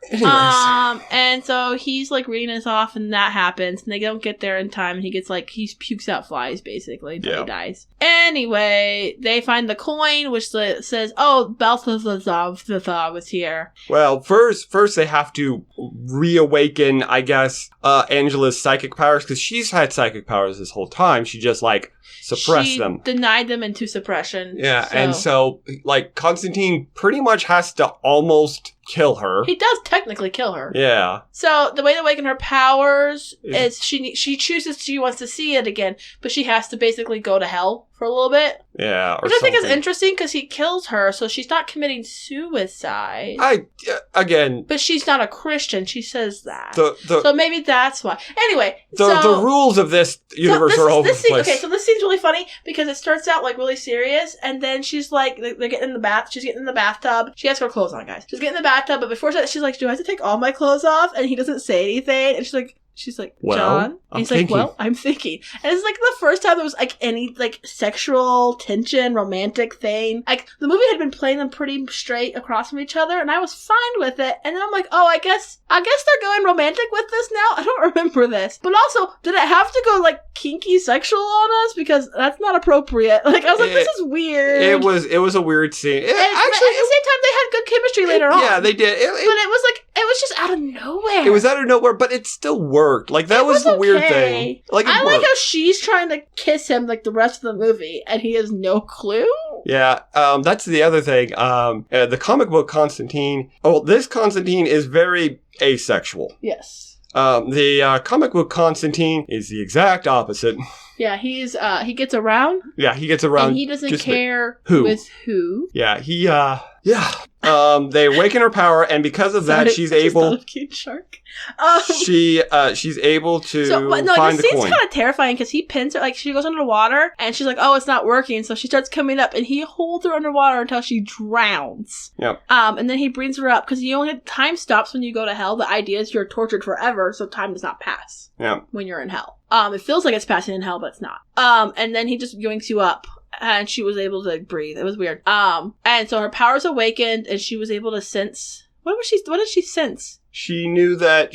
Anyways. And so he's like reading us off, and that happens, and they don't get there in time, and he gets like, he pukes out flies basically until he dies. Anyway, they find the coin, which says, oh, Balthazar was here. Well, first they have to reawaken, I guess, Angela's psychic powers, because she's had psychic powers this whole time. She just like suppressed them. Denied them into suppression. Yeah, and so like Constantine pretty much has to almost kill her. He does technically kill her. Yeah. So the way to awaken her powers is she chooses, she wants to see it again, but she has to basically go to hell for a little bit. Yeah. Which I think is interesting, because he kills her, so she's not committing suicide. But she's not a Christian. She says that. So maybe that's why. Anyway, the rules of this universe are all over the place. Okay, so this scene's really funny because it starts out like really serious, and then she's like, they're getting in the bath. She's getting in the bathtub. She has her clothes on, guys. She's getting in the bathtub, but before she's like, do I have to take all my clothes off? And he doesn't say anything, and she's like, John? And he's like, well, I'm thinking. And it's like the first time there was like any like sexual tension, romantic thing. Like the movie had been playing them pretty straight across from each other, and I was fine with it. And then I'm like, oh, I guess they're going romantic with this now. I don't remember this. But also, did it have to go like kinky sexual on us? Because that's not appropriate. Like I was like, this is weird. It was a weird scene. But at the same time, they had good chemistry later on. Yeah, they did. But it was just out of nowhere. It was out of nowhere, but it still worked. Like that was the weird thing. Like I like how she's trying to kiss him like the rest of the movie, and he has no clue. Yeah, that's the other thing. The comic book Constantine. Oh, this Constantine is very asexual. Yes. The comic book Constantine is the exact opposite. Yeah, he gets around. Yeah, he gets around. And he doesn't care with who. Yeah, they awaken her power, and because of that, she's able. A cute shark. She's able to find the coin. This scene's kind of terrifying because he pins her. Like she goes underwater, and she's like, "Oh, it's not working." So she starts coming up, and he holds her underwater until she drowns. Yep. And then he brings her up because time stops when you go to hell. The idea is you're tortured forever, so time does not pass. Yeah. When you're in hell. It feels like it's passing in hell, but it's not. And then he just yoinks you up. And she was able to breathe. It was weird. And so her powers awakened, and she was able to sense. What did she sense? She knew that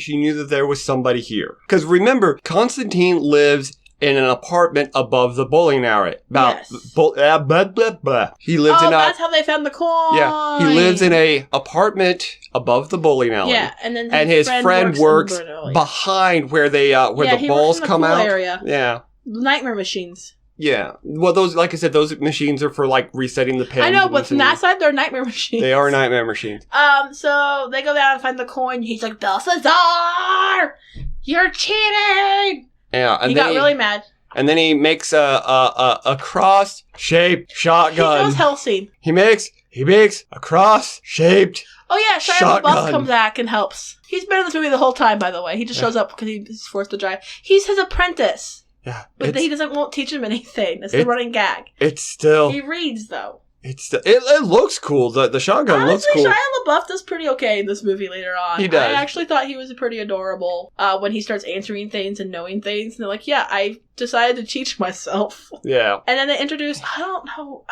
there was somebody here. Because remember, Constantine lives in an apartment above the bowling alley. Yes. He lives in that's how they found the coin. Yeah, he lives in a apartment above the bowling alley. Yeah, and then his friend works behind where the balls come out. Area. Yeah, nightmare machines. Yeah, well, those, like I said, those machines are for like resetting the pins. I know, but from that side, they're nightmare machines. They are nightmare machines. So they go down and find the coin. He's like, Balthazar, you're cheating. Yeah, and he got really mad. And then he makes a cross-shaped shotgun. He knows Hellseed. He makes a cross-shaped. Oh yeah, Shia LaBeouf comes back and helps. He's been in this movie the whole time, by the way. He just shows up because he's forced to drive. He's his apprentice. Yeah, but he won't teach him anything. That's the running gag. It's still. He reads though. It looks cool. The shotgun looks cool. Shia LaBeouf does pretty okay in this movie later on. He does. I actually thought he was pretty adorable when he starts answering things and knowing things. And they're like, yeah, I decided to teach myself. Yeah. And then they introduce, I don't know.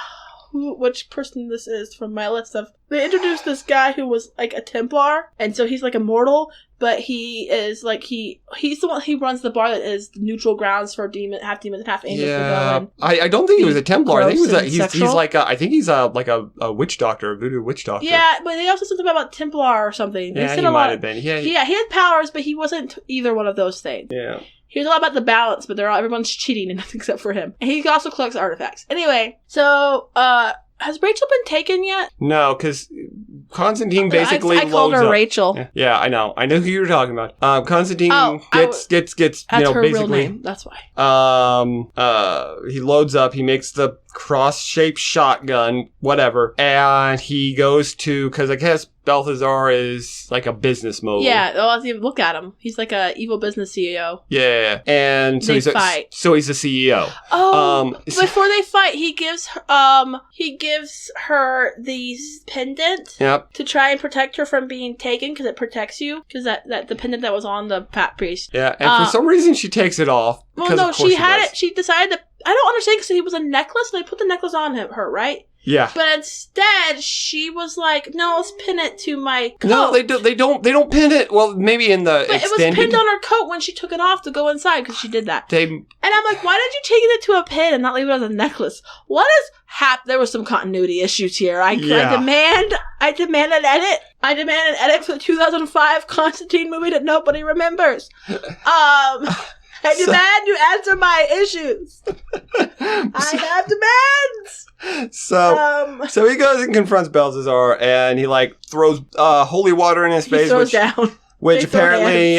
which person this is from my list of. They introduced this guy who was like a Templar, and so he's like immortal, but he is like he's the one he runs the bar that is neutral grounds for half demons and half angels to go in. I don't think he was a Templar. I think he's like a witch doctor, a voodoo witch doctor. Yeah, but they also said something about Templar or something. Yeah, he might have been. Yeah, he had powers, but he wasn't either one of those things. Yeah. He was all about the balance, but everyone's cheating except for him. And he also collects artifacts. Anyway, so has Rachel been taken yet? No, because Constantine basically I called her up. Rachel. Yeah, I know. I know who you were talking about. Constantine gets that's her basically real name. That's why. He loads up. He makes the cross-shaped shotgun, whatever, and he goes to, because I guess Balthazar is like a business mogul. Yeah, well, look at him. He's like a evil business CEO. Yeah, and so so he's the CEO. Oh, before they fight, he gives her these pendant to try and protect her from being taken, because it protects you, because that the pendant that was on the fat priest. Yeah, and for some reason she takes it off. Well, no, she had it. She decided that. I don't understand, because he was a necklace, and they put the necklace on her, right? Yeah. But instead, she was like, "No, let's pin it to my coat." No, they don't pin it. Well, maybe in the but extended. It was pinned on her coat when she took it off to go inside, because she did that. And I'm like, why did you take it to a pin and not leave it as a necklace? What is There was some continuity issues here. I demand an edit. I demand an edit for the 2005 Constantine movie that nobody remembers. I demand you answer my issues. I have demands. So he goes and confronts Balthazar, and he throws holy water in his face, which apparently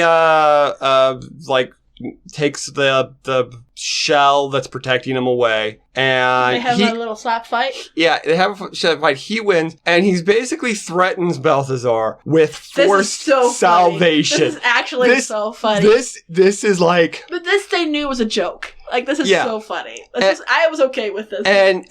takes the shell that's protecting him away. And they have a little slap fight. Yeah, they have a slap fight. He wins, and he basically threatens Balthazar with forced salvation. This is actually so funny. This is like... But this they knew was a joke. This is so funny. I was okay with this. And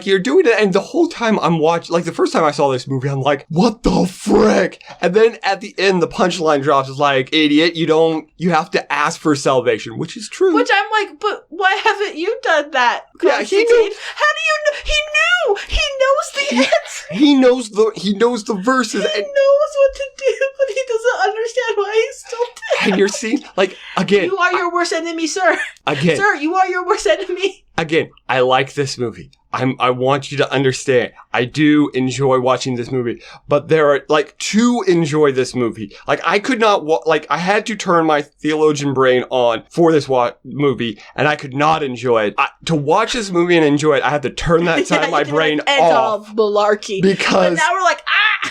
you're doing it, and the whole time I'm watching, the first time I saw this movie, I'm like, what the frick? And then at the end, the punchline drops is like, idiot, you have to ask for salvation, which is true. Which I'm like, but why haven't you done that? Yeah, he knew. How do you know? He knew. He knows the answer. He knows the verses. He knows what to do, but he doesn't understand why he's still dead. And you're seeing, again. You are your worst enemy, sir. Again. Sir, you are your worst enemy. Again, I like this movie. I want you to understand. I do enjoy watching this movie, but there are to enjoy this movie. I could not I had to turn my theologian brain on for this movie, and I could not enjoy it. To watch this movie and enjoy it, I had to turn that side of my brain off. It's all malarkey. Because but now we're like,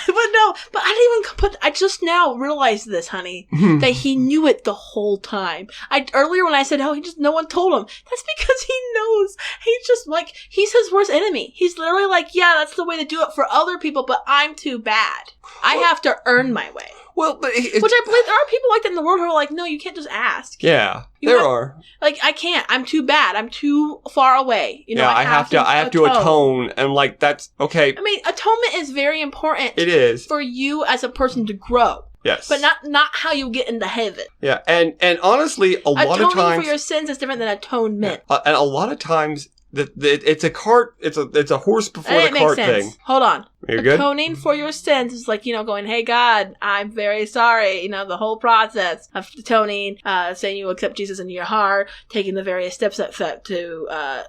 but I didn't even I just now realized this, honey, that he knew it the whole time. Earlier when I said, no one told him, that's because he knows. He's just he's his worst enemy. He's literally that's the way to do it for other people, but I'm too bad. I have to earn my way. Well, but which I believe there are people like that in the world who are like, no, you can't just ask. Yeah, there are. I can't. I'm too bad. I'm too far away. I have to atone, and that's okay. I mean, atonement is very important. It is for you as a person to grow. Yes. But not how you get into heaven. Yeah, and honestly, a lot of times atoning for your sins is different than atonement. And a lot of times. It's a cart. It's a horse before the cart thing. Hold on. You're good? Atoning for your sins is going, hey God, I'm very sorry. The whole process of atoning, saying you accept Jesus into your heart, taking the various steps to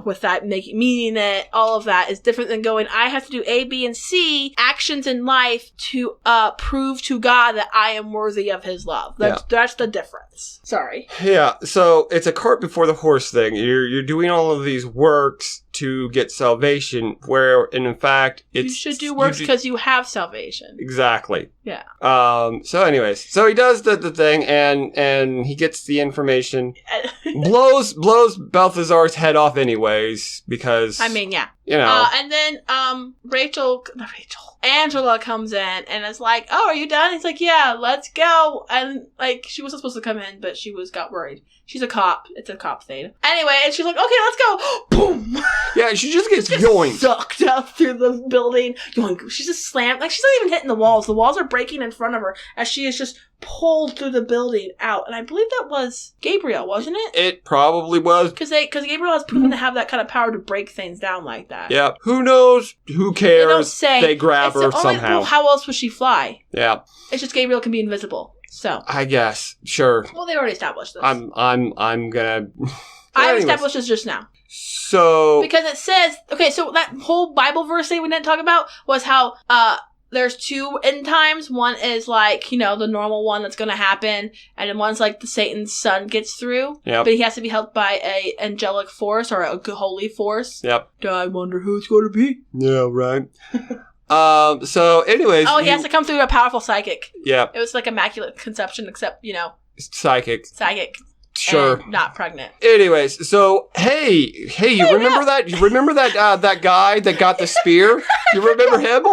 with that meaning it, all of that is different than going, I have to do A, B, and C actions in life to prove to God that I am worthy of his love. That's the difference. Sorry. Yeah, so it's a cart before the horse thing. You're doing all of these works to get salvation, where in fact you should do works because you have salvation. Exactly. Yeah. So anyways, so he does the thing, and he gets the information, blows Balthazar's head off anyways, because and then Angela comes in and is like, oh, are you done? He's like, yeah, let's go. And she wasn't supposed to come in, but got worried. She's a cop. It's a cop thing. Anyway, and she's like, okay, let's go. Boom. Yeah, she just gets yoinked. Sucked out through the building. Yoink. She's just slammed. Like, she's not even hitting the walls. The walls are breaking in front of her as she is just pulled through the building out. And I believe that was Gabriel, wasn't it? It probably was. Because Gabriel has proven to have that kind of power to break things down like that. Yeah. Who knows? Who cares? They don't say. They grab her somehow. Well, how else would she fly? Yeah. It's just Gabriel can be invisible. So. I guess. Sure. Well, they already established this. I'm gonna... I established this just now. So... Because it says... Okay, so that whole Bible verse thing we didn't talk about was how, there's two end times. One is like, you know, the normal one that's going to happen. And then one's like the Satan's son gets through. Yep. But he has to be helped by a angelic force or a holy force. Yep. I wonder who it's going to be. Yeah, right. So anyways. Oh, he has to come through a powerful psychic. Yeah. It was like immaculate conception, except, you know. Psychic. Sure. And not pregnant. Anyways, so hey, you remember that? You remember that guy that got the spear? You remember him?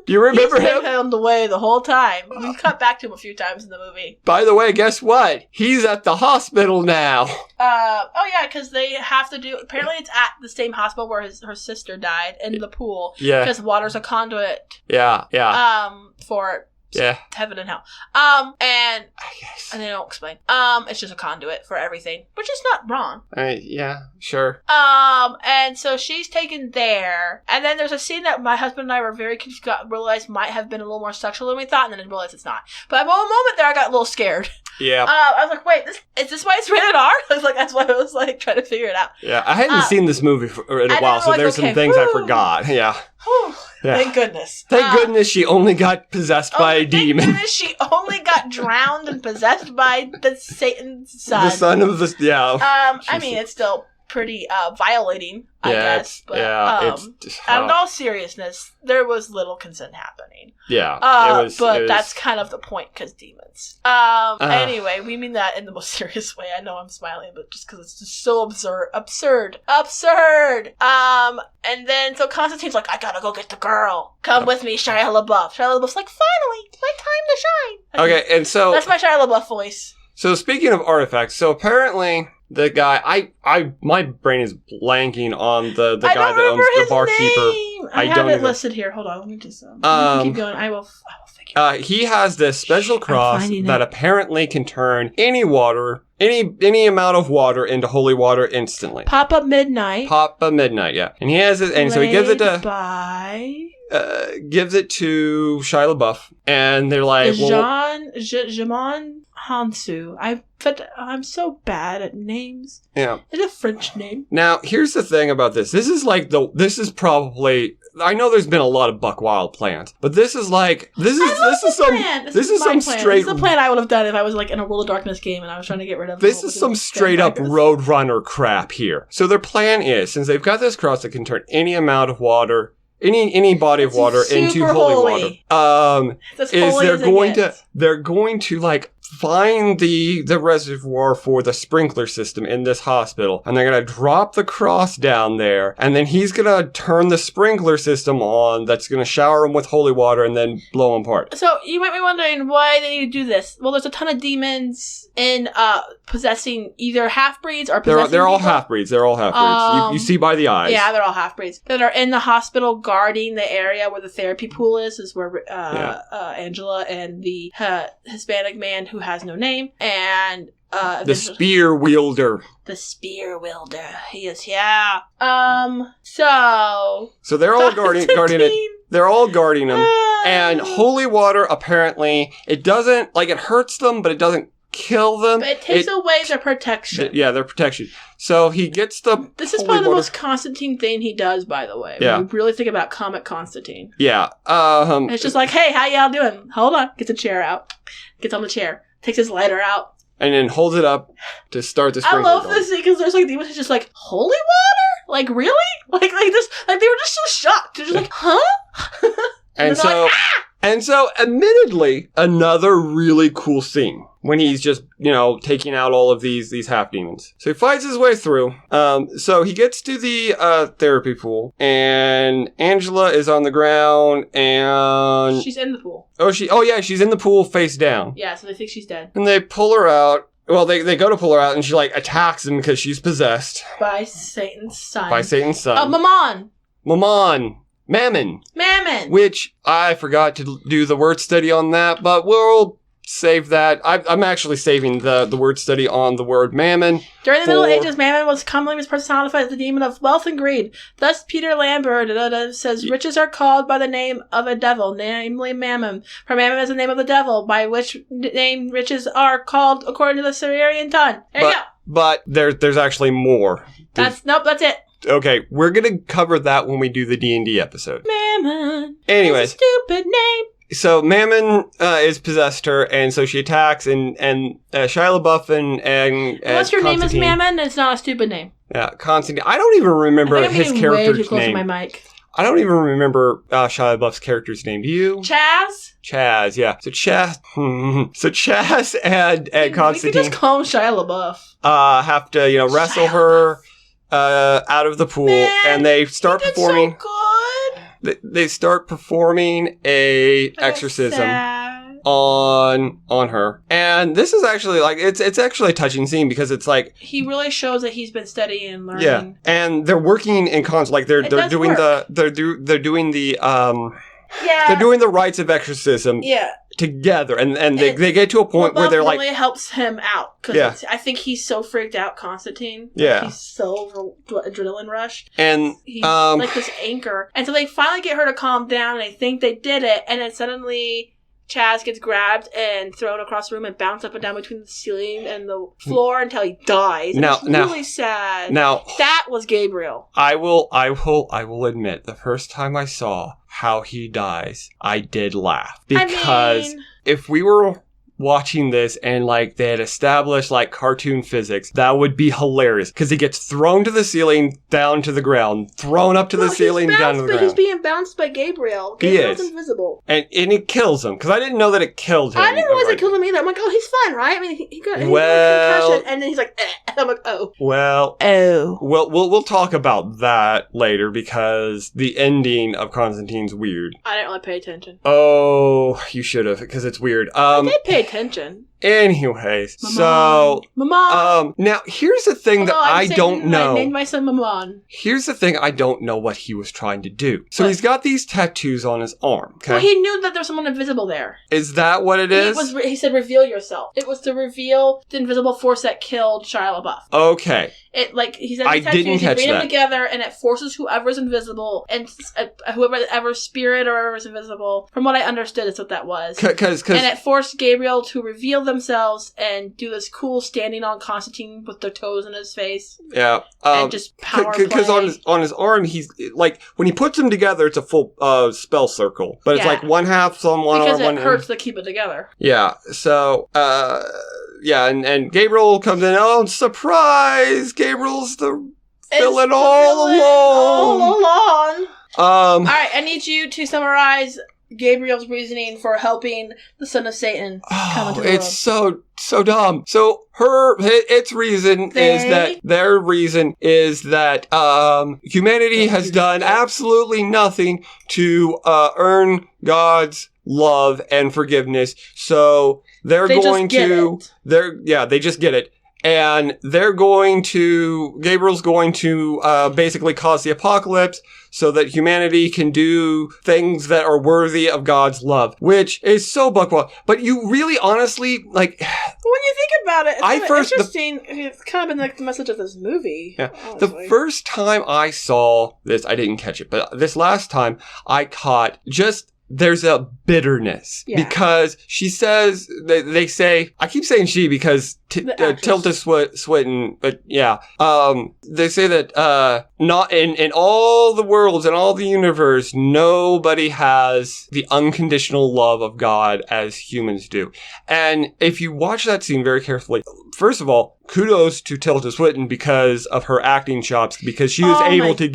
Do you remember him? He's been on the way the whole time. We cut back to him a few times in the movie. By the way, guess what? He's at the hospital now. Oh yeah, because they have to do. Apparently, it's at the same hospital where her sister died in the pool. Yeah. Because water's a conduit. Yeah. For. Yeah. Heaven and hell. And I guess. And they don't explain. It's just a conduit for everything, which is not wrong. Yeah, sure. And so she's taken there, and then there's a scene that my husband and I were very confused, realized might have been a little more sexual than we thought, and then I realized it's not. But at one moment there, I got a little scared. Yeah. I was like, wait, is this why it's rated R? I was like, that's why I was like trying to figure it out. Yeah, I hadn't seen this movie in a while, so there's some things I forgot. Yeah. Yeah. Thank goodness. Thank goodness she only got possessed by a demon. Thank goodness she only got drowned and possessed by the Satan's son. The son of the... Yeah. I mean, it's still pretty violating, I guess. But, out of all seriousness, there was little consent happening. Yeah. But that's kind of the point, because demons. Anyway, we mean that in the most serious way. I know I'm smiling, but just because it's just so absurd. And then, so Constantine's like, I gotta go get the girl. Come with me, Shia LaBeouf. Shia LaBeouf's like, finally, my time to shine. Okay, and so... That's my Shia LaBeouf voice. So speaking of artifacts, so apparently... The guy, my brain is blanking on the guy that owns the barkeeper. I have it listed here. Hold on, let me just keep going. I will figure. He has this special cross that apparently can turn any water, any amount of water into holy water instantly. Papa Midnight, yeah. And he has it, and so he gives it to gives it to Shia LaBeouf, and they're like, Jamon Hansu. I'm so bad at names. Yeah. It's a French name. Now, here's the thing about this. This is probably, I know there's been a lot of Buck Wild plans, but this is like, this is some straight... This is the plan I would have done if I was like in a World of Darkness game and I was trying to get rid of... This is some straight up Roadrunner crap here. So their plan is, since they've got this cross that can turn any amount of water, any body of water into holy water, they're going to like find the reservoir for the sprinkler system in this hospital, and they're going to drop the cross down there, and then he's going to turn the sprinkler system on that's going to shower him with holy water and then blow him apart. So you might be wondering why they need to do this. Well, there's a ton of demons in possessing either half-breeds or possessing they're all half-breeds. They're all half-breeds. You see by the eyes. Yeah, they're all half-breeds. That are in the hospital guarding the area where the therapy pool is where Angela and the Hispanic man who has no name, and the spear wielder. The spear wielder. He is, yeah. So they're all guarding it. They're all guarding him. And holy water, apparently, it doesn't, like, it hurts them, but it doesn't kill them. But it takes away their protection. Their protection. So he gets the This is probably the most Constantine thing he does, by the way. Yeah. When you really think about comic Constantine. Yeah. It's just like, hey, how y'all doing? Hold on. Gets a chair out. Gets on the chair. Takes his lighter out. And then holds it up to start the sprinkler. I love this scene because there's like demons who's just like, holy water? Like, really? Like they were just so shocked. They're just like, huh? and so, admittedly, another really cool scene when he's just, taking out all of these half demons. So he fights his way through. So he gets to the therapy pool, and Angela is on the ground, and she's in the pool. Oh yeah, she's in the pool face down. Yeah, so they think she's dead. And they pull her out, Well, they go to pull her out, and she, like, attacks him because she's possessed. By Satan's son. Mammon. Mammon. Which, I forgot to do the word study on that, but we'll save that. I'm actually saving the word study on the word mammon. During the Middle Ages, Mammon was commonly mispersonified as the demon of wealth and greed. Thus, Peter Lambert says, riches are called by the name of a devil, namely Mammon. For Mammon is the name of the devil, by which name riches are called according to the Syrian tongue. There you go. But there's actually more. That's it. Okay, we're gonna cover that when we do the D&D episode. Mammon. Anyways. It's a stupid name. So Mammon is possessed her, and so she attacks, and Shia LaBeouf and unless your name is Mammon, it's not a stupid name. Yeah, Constantine. I don't even remember his character's way too close name. To my mic. I don't even remember Shia LaBeouf's character's name. Do you? Chaz, yeah. So Chaz and Constantine. You can just call him Shia LaBeouf. Have to wrestle her out of the pool, and they start performing. So good. They start performing a exorcism on her, and this is actually like it's actually a touching scene because it's like he really shows that he's been studying and learning. Yeah, and they're working in concert. Like they're doing they're doing the rites of exorcism. Yeah. Together, and they get to a point where they're really helps him out because I think he's so freaked out, Constantine. Yeah, he's so adrenaline rush, and he's like this anchor. And so they finally get her to calm down, and they think they did it, and then suddenly Chaz gets grabbed and thrown across the room and bounced up and down between the ceiling and the floor until he dies. It's really sad. Now that was Gabriel. I will admit, the first time I saw how he dies, I did laugh because if we were watching this and like they had established like cartoon physics, that would be hilarious because he gets thrown to the ceiling, down to the ground, thrown up to the ceiling, down to the ground. He's being bounced by Gabriel. Gabriel's invisible. And it kills him because I didn't know that it killed him. I didn't realize it killed him either. I'm like, oh, he's fine, right? I mean, he got a concussion, and then he's like, eh. I'm like, oh. Well, we'll talk about that later because the ending of Constantine's weird. I didn't really pay attention. Oh, you should have because it's weird. I did pay attention. Anyways, Maman. Now here's the thing that I don't know. I named my son Maman. Here's the thing I don't know what he was trying to do. So he's got these tattoos on his arm. Okay? Well, he knew that there was someone invisible there. Is that what it is? He said, "Reveal yourself." It was to reveal the invisible force that killed Shia LaBeouf. Okay. It he said, I didn't catch that. You bring them together, and it forces whoever's invisible and whoever spirit or whoever's invisible. From what I understood, is what that was. And it forced Gabriel to reveal themselves and do this cool standing on Constantine with their toes in his face. Yeah. And just power play. Because on his arm, he's like when he puts them together, it's a full spell circle, but it's like one half on one arm, because it hurts to keep it together. Yeah. So. Yeah, and Gabriel comes in. Oh, surprise! Gabriel's the villain all along. All right, I need you to summarize Gabriel's reasoning for helping the son of Satan come into the world. It's so dumb. So its reason is that humanity has done absolutely nothing to earn God's love and forgiveness. So they just get it. And Gabriel's going to basically cause the apocalypse so that humanity can do things that are worthy of God's love, which is so buckwild. But you really honestly, like... When you think about it, it's interesting. It's kind of been like the message of this movie. Yeah. The first time I saw this, I didn't catch it, but this last time I caught just... There's a bitterness because she says, they say, I keep saying she because Tilda Swinton, but yeah. They say that, not in all the worlds and all the universe, nobody has the unconditional love of God as humans do. And if you watch that scene very carefully, first of all, kudos to Tilda Swinton because of her acting chops, because she was able to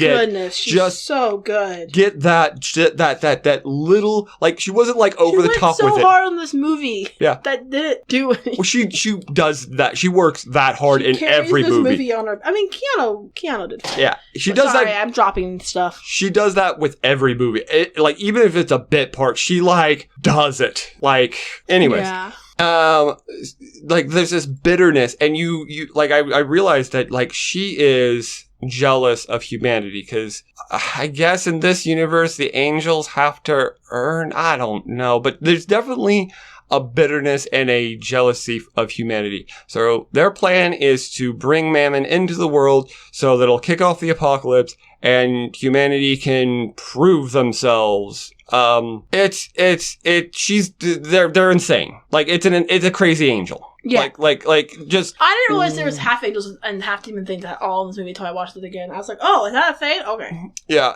so good. Get that little, like, she wasn't like over the top with it. She worked so hard on this movie. Yeah. That didn't do anything. Well, she does that. She works that hard in every movie. On her. I mean, Keanu did. Yeah. She does that. I'm dropping stuff. She does that with every movie. Like, even if it's a bit part, she, like, does it. Like, anyways. Yeah. like there's this bitterness, and you like I realized that like she is jealous of humanity because I guess in this universe the angels have to earn, I don't know, but there's definitely a bitterness and a jealousy of humanity. So their plan is to bring Mammon into the world so that it'll kick off the apocalypse and humanity can prove themselves. They're insane. Like it's a crazy angel. Yeah. Like just. I didn't realize there was half angels and half demon things at all in this movie until I watched it again. I was like, oh, is that a thing? Okay. Yeah,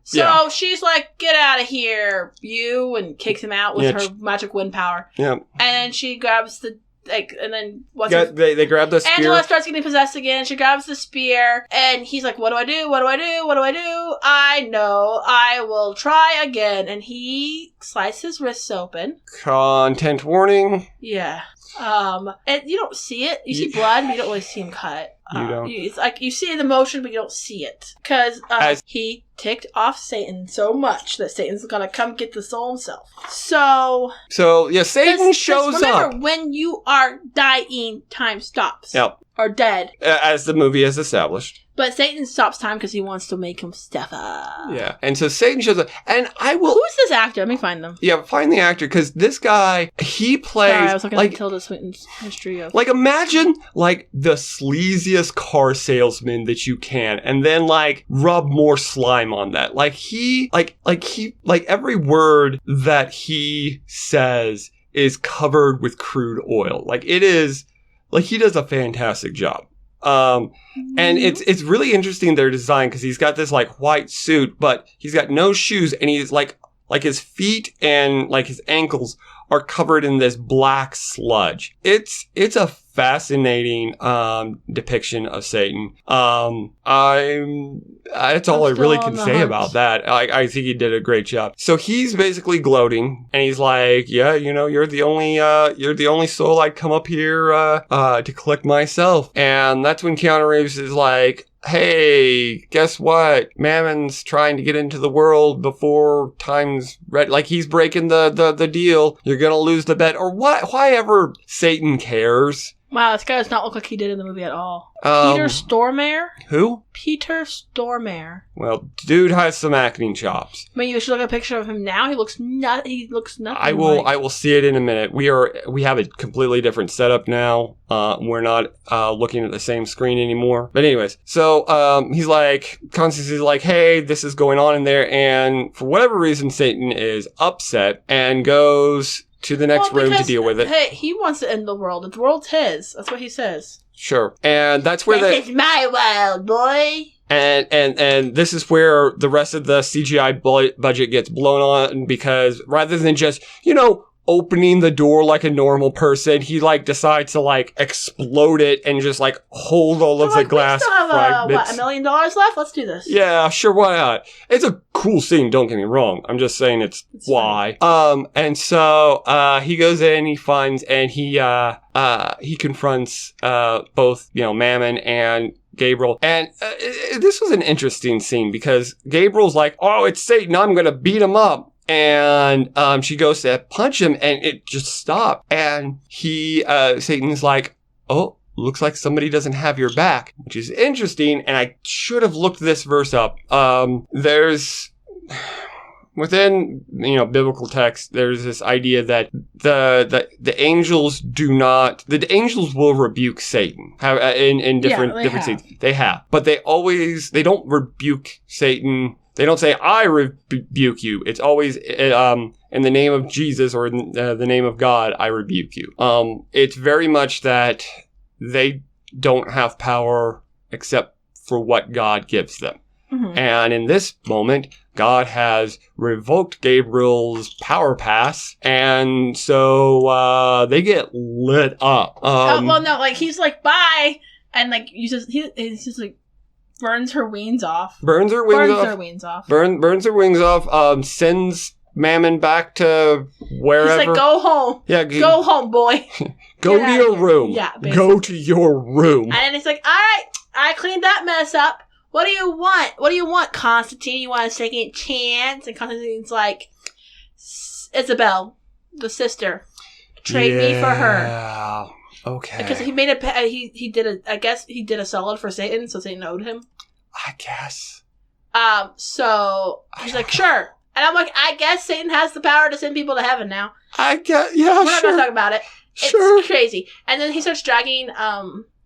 So she's like, get out of here, you, and kicks him out with her magic wind power. Yeah. And then she grabs the, like, and then they grab the spear. Angela starts getting possessed again. She grabs the spear, and he's like, what do I do? What do I do? What do I do? I know. I will try again. And he slices his wrists open. Content warning. Yeah. And you don't see it. You see blood, but you don't really see him cut. You don't. It's like you see the motion, but you don't see it. Because he ticked off Satan so much that Satan's gonna come get the soul himself. So yeah, Satan shows remember, up. When you are dying, time stops. Yep. Or dead. As the movie has established. But Satan stops time because he wants to make him step up. Yeah. And so Satan shows up. And I will... Who's this actor? Let me find them. Yeah, find the actor. Because this guy, he plays... Sorry, I was looking at Tilda Swinton's history of... Like, imagine, like, the sleaziest car salesman that you can. And then, like, rub more slime on that. Like, every word that he says is covered with crude oil. Like, it is... Like, he does a fantastic job. And it's really interesting, their design, because he's got this, like, white suit, but he's got no shoes, and he's, like his feet and, like, his ankles are covered in this black sludge. It's a fascinating, depiction of Satan. That's all I really can say about that. I think he did a great job. So he's basically gloating, and he's like, yeah, you know, you're the only soul I'd come up here, to collect myself. And that's when Keanu Reeves is like, hey, guess what? Mammon's trying to get into the world before time's ready. Like, he's breaking the deal. You're gonna lose the bet. Or why ever Satan cares. Wow, this guy does not look like he did in the movie at all. Peter Stormare? Who? Peter Stormare. Well, dude has some acting chops. I mean, you should look at a picture of him now. He looks nothing. I will see it in a minute. We have a completely different setup now. We're not looking at the same screen anymore. But anyways, so he's like, Constantine's like, hey, this is going on in there, and for whatever reason, Satan is upset and goes to the next room to deal with it. Hey, he wants to end the world. The world's his. That's what he says. Sure. And that's where this is my world, boy. And this is where the rest of the CGI budget gets blown on, because rather than just, you know, opening the door like a normal person, he, like, decides to, like, explode it and just, like, hold all of the glass fragments. $1 million left? Let's do this. Yeah, sure, why not? It's a cool scene, don't get me wrong. I'm just saying it's why. Funny. And so, he goes in, he finds, and he confronts, both, you know, Mammon and Gabriel. And this was an interesting scene because Gabriel's like, oh, it's Satan, I'm gonna beat him up. And she goes to punch him, and it just stopped. And Satan's like, oh, looks like somebody doesn't have your back, which is interesting. And I should have looked this verse up. There's, within, you know, biblical text, there's this idea that the angels the angels will rebuke Satan in different scenes. They have, but they don't rebuke Satan. They don't say, I rebuke you. It's always, in the name of Jesus or in the name of God, I rebuke you. It's very much that they don't have power except for what God gives them. Mm-hmm. And in this moment, God has revoked Gabriel's power pass, and so they get lit up. He's like, bye, and like he's just like, burns her wings off. Burns her wings off. Sends Mammon back to wherever. He's like, go home. Yeah, go home, boy. Go to your room. Yeah, basically. Go to your room. And then he's like, all right, I cleaned that mess up. What do you want? What do you want, Constantine? You want a second chance? And Constantine's like, Isabel, the sister. Trade me for her. Yeah. Okay. Because he made he did a solid for Satan, so Satan owed him. I guess. So he's like, sure. And I'm like, I guess Satan has the power to send people to heaven now. I guess, yeah, We're not going to talk about it. Sure. It's crazy. And then he starts dragging,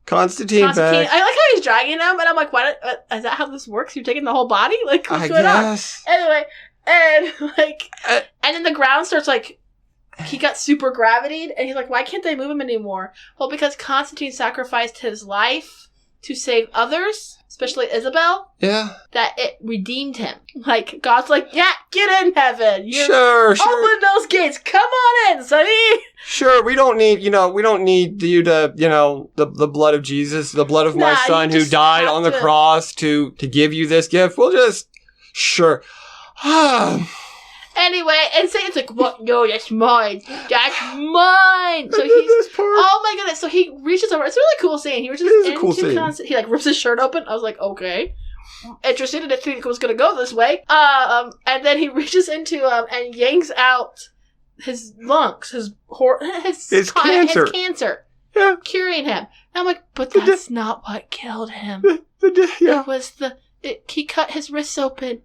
Constantine back. I like how he's dragging him, and I'm like, what? Is that how this works? You're taking the whole body? Like, what's going on? Anyway, and like, and then the ground starts like, he got super gravitied, and he's like, why can't they move him anymore? Well, because Constantine sacrificed his life to save others, especially Isabel. Yeah. That it redeemed him. Like, God's like, yeah, get in heaven. Sure. Open those gates. Come on in, sonny. Sure, we don't need you to, the blood of Jesus, the blood of my son who died on the cross to give you this gift. We'll just, sure. Anyway, and Satan's like, what? No, that's mine. That's mine. So he's, oh my goodness. So he reaches over. It's a really cool scene. He reaches into Constantine. He like rips his shirt open. I was like, okay. Interested, and I think it was going to go this way. And then he reaches into and yanks out his lungs, his cancer. Yeah. Curing him. And I'm like, but that's not what killed him. It was he cut his wrists open.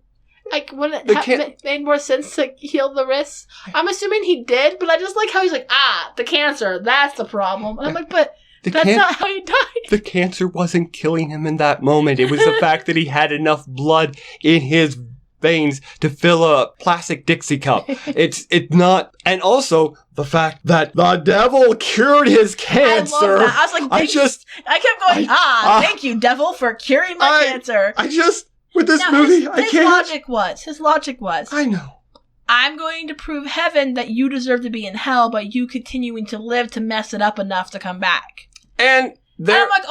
Like, wouldn't it made more sense to heal the wrists? I'm assuming he did, but I just like how he's like, the cancer, that's the problem. And I'm like, but that's not how he died. The cancer wasn't killing him in that moment. It was the fact that he had enough blood in his veins to fill a plastic Dixie cup. It's not, and also the fact that the devil cured his cancer. I love that. I was like, I kept going, thank you, devil, for curing my cancer. With this movie, I can't. His logic was. I know. I'm going to prove heaven that you deserve to be in hell, but you continuing to live to mess it up enough to come back. And I'm like,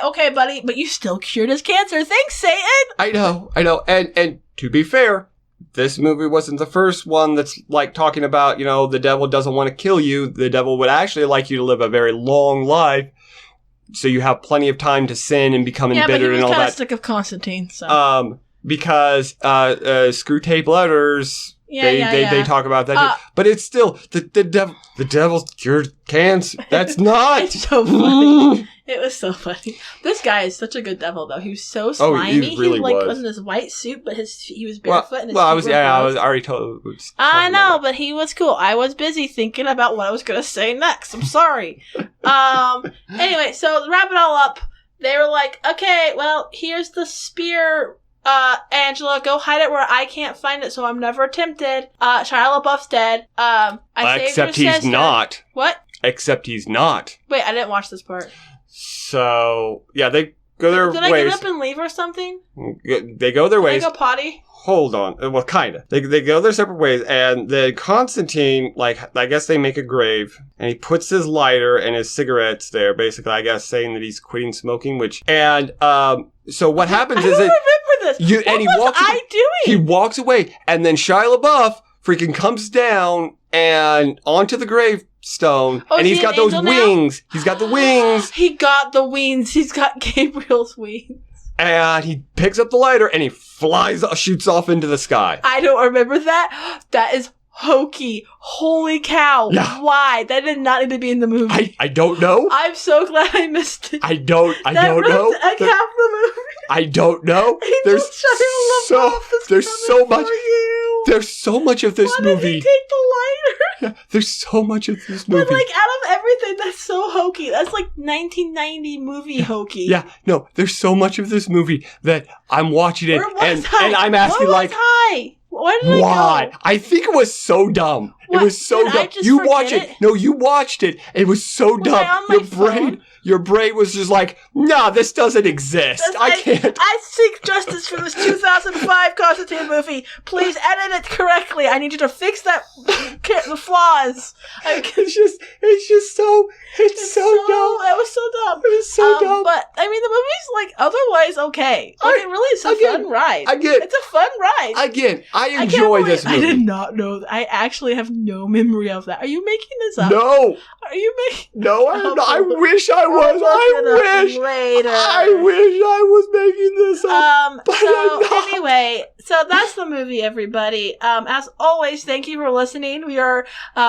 okay, buddy, but you still cured his cancer. Thanks, Satan. I know. And to be fair, this movie wasn't the first one that's like talking about, the devil doesn't want to kill you. The devil would actually like you to live a very long life. So you have plenty of time to sin and become embittered and all that. Yeah, but he was kind of sick of Constantine, so. Because Screw Tape Letters, they talk about that. But it's still, the devil's cured cancer. That's not. It's so funny. It was so funny. This guy is such a good devil, though. He was so slimy. He really was in this white suit, but he was barefoot. And his I was already told. I know, but he was cool. I was busy thinking about what I was going to say next. I'm sorry. Anyway, so to wrap it all up, they were like, okay, well, here's the spear, Angela, go hide it where I can't find it so I'm never tempted. Shia LaBeouf's dead. Except he's not. What? Except he's not. Wait, I didn't watch this part. So, yeah, they go their ways. Did I get up and leave or something? They go their ways. Did I go potty? Hold on. Well, kind of. They go their separate ways, and then Constantine, I guess they make a grave, and he puts his lighter and his cigarettes there, basically, I guess, saying that he's quitting smoking, so what happens is that... I don't remember this. What was I doing? He walks away, and then Shia LaBeouf freaking comes down and onto the gravestone, and he's got those wings. Now? He's got the wings. He got the wings. He's got Gabriel's wings. And he picks up the lighter, and he shoots off into the sky. I don't remember that. That is hokey. Holy cow. Yeah. Why? That did not need to be in the movie. I don't know. I'm so glad I missed it. I don't know. Half the movie. I don't know. There's so much of this movie. Why did he take the lighter? Yeah, there's so much of this movie. But out of everything, that's so hokey. That's like 1990 movie hokey. Yeah, no, there's so much of this movie that I'm watching it and I'm asking Why did I go? I think it was so dumb. What? It was so dumb. You watch it. No, you watched it. It was so dumb. Your brain was just like, nah, this doesn't exist. I can't. I seek justice for this 2005 Constantine movie. Please edit it correctly. I need you to fix the flaws. It's so dumb. That was so dumb. It was so dumb. But, the movie's, otherwise okay. It really is a fun ride. It's a fun ride. Again, I enjoy this movie. I did not know that. I actually have no memory of that. Are you making this up? No. Are you making... No, I am not. I wish I was. I wish I was making this up. But I'm not. Anyway, so that's the movie, everybody. As always, thank you for listening. We are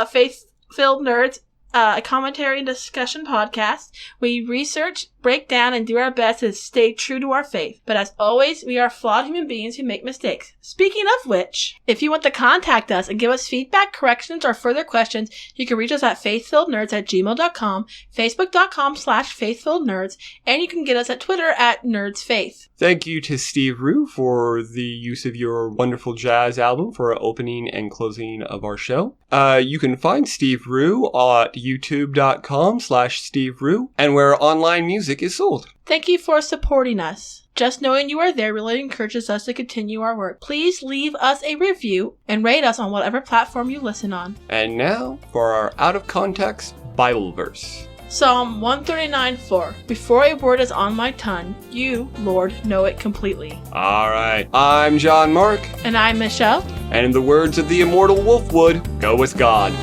Faith Faith-Filled Nerds, a commentary and discussion podcast. We research, break down, and do our best to stay true to our faith. But as always, we are flawed human beings who make mistakes. Speaking of which, if you want to contact us and give us feedback, corrections, or further questions, you can reach us at faithfillednerds@gmail.com, facebook.com/faithfillednerds, and you can get us at Twitter at nerdsfaith. Thank you to Steve Rue for the use of your wonderful jazz album for our opening and closing of our show. You can find Steve Rue at youtube.com/Steve Rue, and where online music is sold. Thank you for supporting us. Just knowing you are there really encourages us to continue our work. Please leave us a review and rate us on whatever platform you listen on. And now for our out of context Bible verse. Psalm 139:4. Before a word is on my tongue, you, Lord, know it completely. All right. I'm John Mark. And I'm Michelle. And in the words of the immortal Wolfwood, go with God.